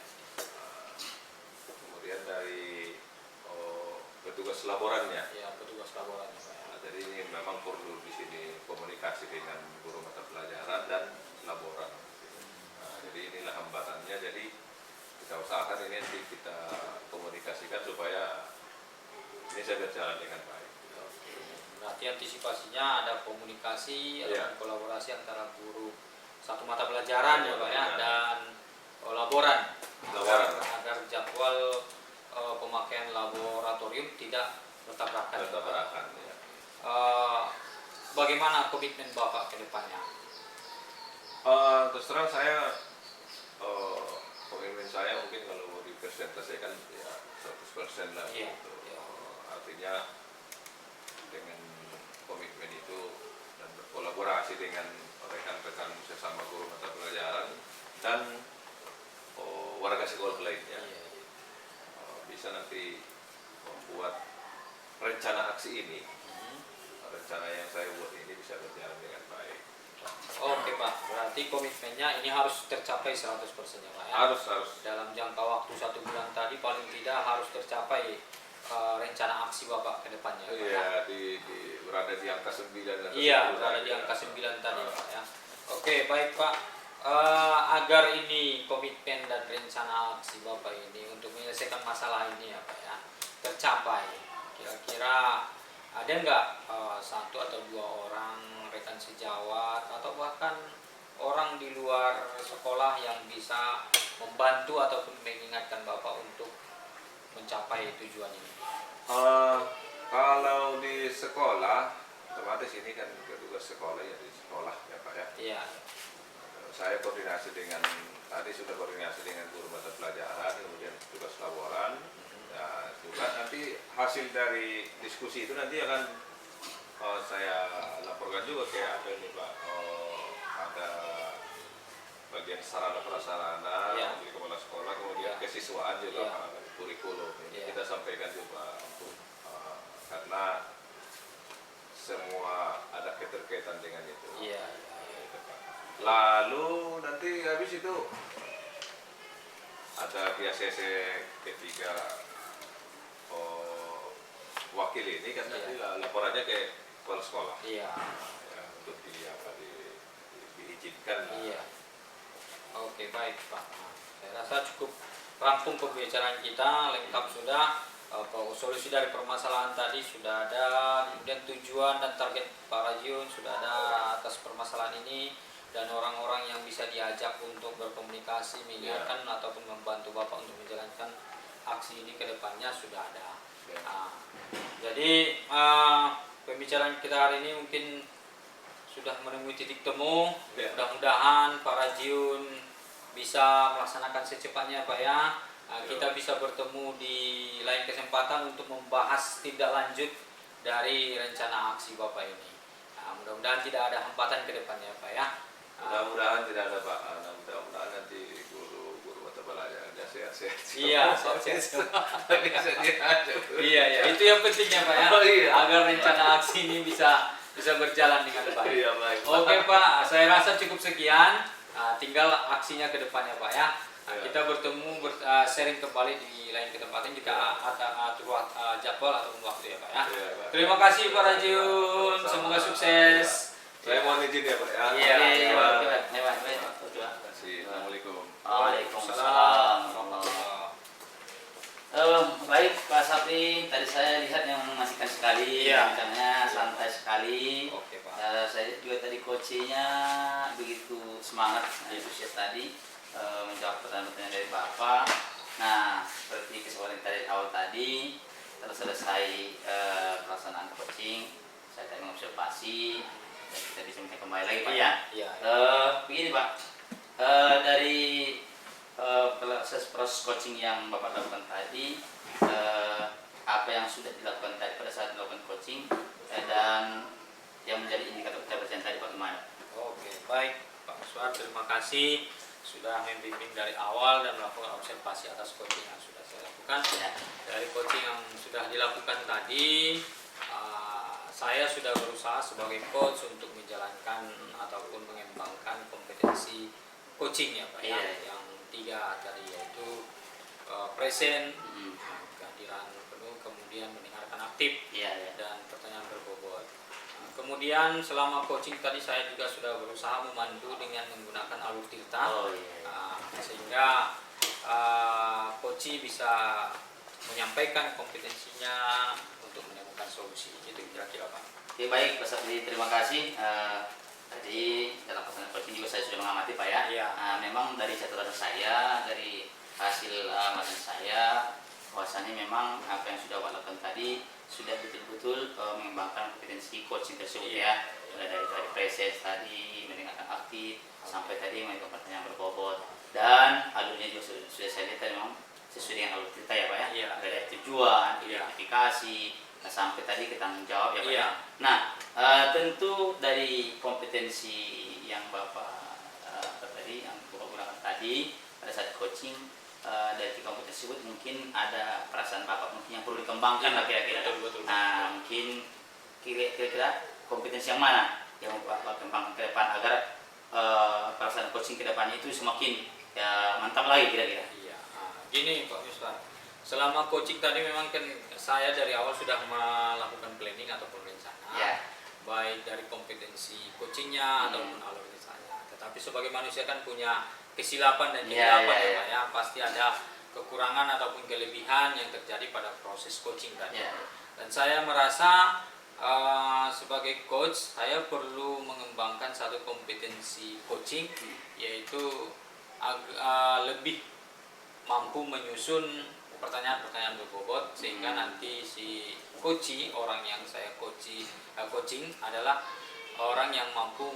Kemudian dari petugas laborannya. Ya, petugas laboran ya Pak ya. Nah, jadi ini memang perlu di sini komunikasi dengan guru mata pelajaran dan laboran. Nah, jadi inilah hambatannya. Jadi kita usahakan ini nanti kita komunikasikan supaya ini bisa berjalan dengan baik. Oke. Berarti antisipasinya ada komunikasi, ada Iya. kolaborasi antara guru satu mata pelajaran ya Pak ya dan laboran. Laboran. Agar jadwal pemakaian laboratorium tidak bertabrakan. Bertabrakan, ya. Bagaimana komitmen Bapak ke depannya? Terus terang saya komitmen saya mungkin kalau mau dipresentasikan ya 100% lah. Iya. Gitu. Artinya dengan komitmen itu dan berkolaborasi dengan rekan-rekan sesama guru mata pelajaran dan warga sekolah lainnya bisa nanti membuat rencana aksi ini, rencana yang saya buat ini bisa berjalan dengan baik. Oke Pak, berarti komitmennya ini harus tercapai 100% ya Pak ya? Harus. Dalam jangka waktu 1 bulan tadi paling tidak harus tercapai rencana aksi Bapak ke depannya Pak ya? Iya, berada di angka 9. Iya, berada di angka 9 tadi Pak ya. Oke, baik Pak. Agar ini komitmen dan rencana aksi Bapak ini untuk menyelesaikan masalah ini ya Pak ya tercapai, kira-kira ada nggak 1 atau 2 orang rekan sejawat atau bahkan orang di luar sekolah yang bisa membantu ataupun mengingatkan Bapak untuk mencapai tujuan ini? Kalau di sekolah, otomatis ini kan petugas sekolah ya di sekolah ya Pak ya. Iya. Saya sudah koordinasi dengan guru mata pelajaran, kemudian petugas laboran. Ya, juga nanti hasil dari diskusi itu nanti akan saya laporkan juga ke apa ini Pak. Ada bagian sarana prasarana di kepala sekolah, kemudian kesiswaan juga Pak, kurikulum. Ini kita sampaikan juga untuk karena semua ada keterkaitan dengan itu. Iya. Lalu nanti habis itu ada biasa ketiga wakil ini kan nanti laporannya ke kepala sekolah. Iya. Ya, untuk diizinkan. Iya. Oke, baik Pak. Nah, saya rasa cukup rampung pembicaraan kita, lengkap sudah. Solusi dari permasalahan tadi sudah ada, kemudian tujuan dan target Pak Rajiun sudah ada atas permasalahan ini, dan orang-orang yang bisa diajak untuk berkomunikasi, mengingatkan ataupun membantu Bapak untuk menjalankan aksi ini ke depannya sudah ada. Nah, jadi pembicaraan kita hari ini mungkin sudah menemui titik temu. Mudah-mudahan Pak Rajiun bisa melaksanakan secepatnya Pak ya. Kita bisa bertemu di lain kesempatan untuk membahas tindak lanjut dari rencana aksi Bapak ini. Mudah-mudahan tidak ada hambatan ke depannya Pak ya. Mudah-mudahan tidak ada Pak. Mudah-mudahan nanti guru mata pelajarannya sehat-sehat. Iya, sehat-sehat. Iya, itu yang pentingnya Pak ya. Iya. Agar rencana aksi ini bisa berjalan dengan baik. Iya, baik. Oke Pak, saya rasa cukup sekian. Tinggal aksinya ke depannya Pak ya. Nah, Ya. kita bertemu sharing kembali di lain kesempatan jika ada atur jadwal atau waktu ya Pak ya. Iya, Pak. Terima kasih Pak Rajun, semoga sukses. Saya mohon izin ya Pak ya. Iya, Oke, iya. oke, Pak. Ya, Pak. Baik. Oke, Pak. Terima kasih. Assalamualaikum. Waalaikumsalam. warahmatullahi. Baik Pak Sapri, tadi saya lihat yang mengasihkan sekali, Iya. bincangnya santai sekali. Oke Pak. Saya juga tadi coachingnya begitu semangat, antusias tadi menjawab pertanyaan-pertanyaan dari Bapak. Nah, seperti kesempatan tadi awal tadi, setelah selesai pelaksanaan coaching, saya tadi mengobservasi dan kita bisa minta kembali lagi Pak ya. Iya. Begini Pak, dari proses coaching yang Bapak lakukan tadi, apa yang sudah dilakukan tadi pada saat melakukan coaching, dan yang menjadi indikator kepercayaan tadi bagaimana? Oke, baik Pak Miswar, terima kasih sudah membimbing dari awal dan melakukan observasi atas coaching yang sudah saya lakukan. Ya. Dari coaching yang sudah dilakukan tadi, saya sudah berusaha sebagai coach untuk menjalankan ataupun mengembangkan kompetensi coaching ya Pak ya. Iya. Yang 3 tadi yaitu present, Hmm. kehadiran penuh, kemudian mendengarkan aktif, Iya, ya. dan pertanyaan berbobot. Kemudian selama coaching tadi saya juga sudah berusaha memandu dengan menggunakan alur tirta. Oh iya. Sehingga coach bisa menyampaikan kompetensinya untuk menemukan solusi. Itu kira-kira Pak. Oke, baik Pak Sapri, terima kasih. Tadi dalam pelaksanaan coaching juga saya sudah mengamati Pak ya. Iya. Memang dari catatan saya, dari hasil amatan saya, bahwasanya memang apa yang sudah Bapak lakukan tadi sudah betul-betul mengembangkan kompetensi coaching tersebut ya. Mulai dari presence tadi, mendengarkan aktif, sampai tadi mengenai pertanyaan berbobot, dan alurnya juga sudah saya lihat tadi memang sesuai dengan alur kita ya Pak ya. Iya. Dari tujuan, Iya. identifikasi, sampai tadi ke tanggung jawab ya Pak Iya. ya. Nah, tentu dari kompetensi yang Bapak tadi, yang Bapak gunakan tadi pada saat coaching, dari 3 kompetensi tersebut mungkin ada perasaan Bapak mungkin yang perlu dikembangkan Iya, lah kira-kira. betul. Nah, mungkin kira-kira kompetensi yang mana yang Bapak kembangkan ke depan agar pelaksanaan coaching ke depan itu semakin mantap lagi kira-kira. Iya. Gini Pak Miswar, selama coaching tadi memang kan saya dari awal sudah melakukan planning ataupun rencana. Ya. Baik dari kompetensi coachingnya ataupun alur saya. Tetapi sebagai manusia kan punya kesilapan dan kesilapan Ya. Pak ya. Pasti ada kekurangan ataupun kelebihan yang terjadi pada proses coaching tadi. Ya. Dan saya merasa sebagai coach saya perlu mengembangkan satu kompetensi coaching, yaitu lebih mampu menyusun pertanyaan-pertanyaan berbobot sehingga nanti si orang yang saya coaching adalah orang yang mampu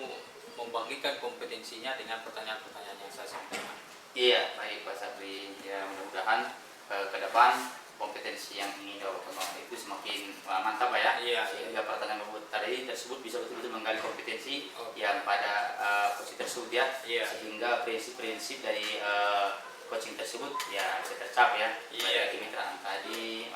membagikan kompetensinya dengan pertanyaan-pertanyaan yang saya sampaikan. Iya, baik Pak Sapri. Ya, mudah-mudahan ke depan kompetensi yang ingin Bapak kembangkan itu semakin mantap Pak ya. Iya. Sehingga pertanyaan berbobot tadi tersebut bisa betul-betul menggali kompetensi Oke. yang pada coaching tersebut ya. Iya. Sehingga prinsip-prinsip dari coaching tersebut ya bisa tercapai ya. Iya. Pada kemitraan tadi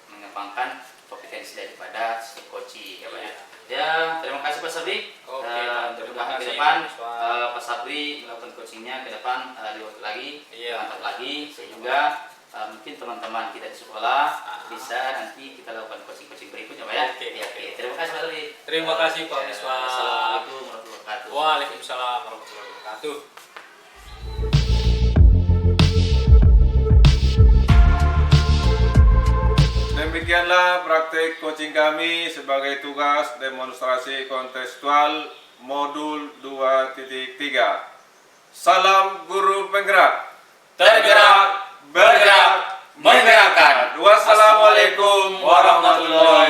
mengembangkan kompetensi daripada si coaching ya Pak ya. Iya. Ya, terima kasih Pak Sapri. Oke, Pak. Terima Mudah-mudahan ke kasih, depan Pak. Pak Sapri melakukan coachingnya ke depan lebih baik lagi, Iya. mantap lagi, sehingga mungkin teman-teman kita di sekolah bisa nanti kita lakukan coaching-coaching berikutnya Pak ya. Oke. Ya, oke. Terima kasih Pak Sapri. Terima kasih, Pak Miswar. Assalamualaikum warahmatullahi wabarakatuh. Waalaikumsalam warahmatullahi wabarakatuh. Demikianlah praktik coaching kami sebagai tugas demonstrasi kontekstual modul 2.3. Salam guru penggerak. Tergerak, bergerak, menggerakkan. Wassalamualaikum warahmatullahi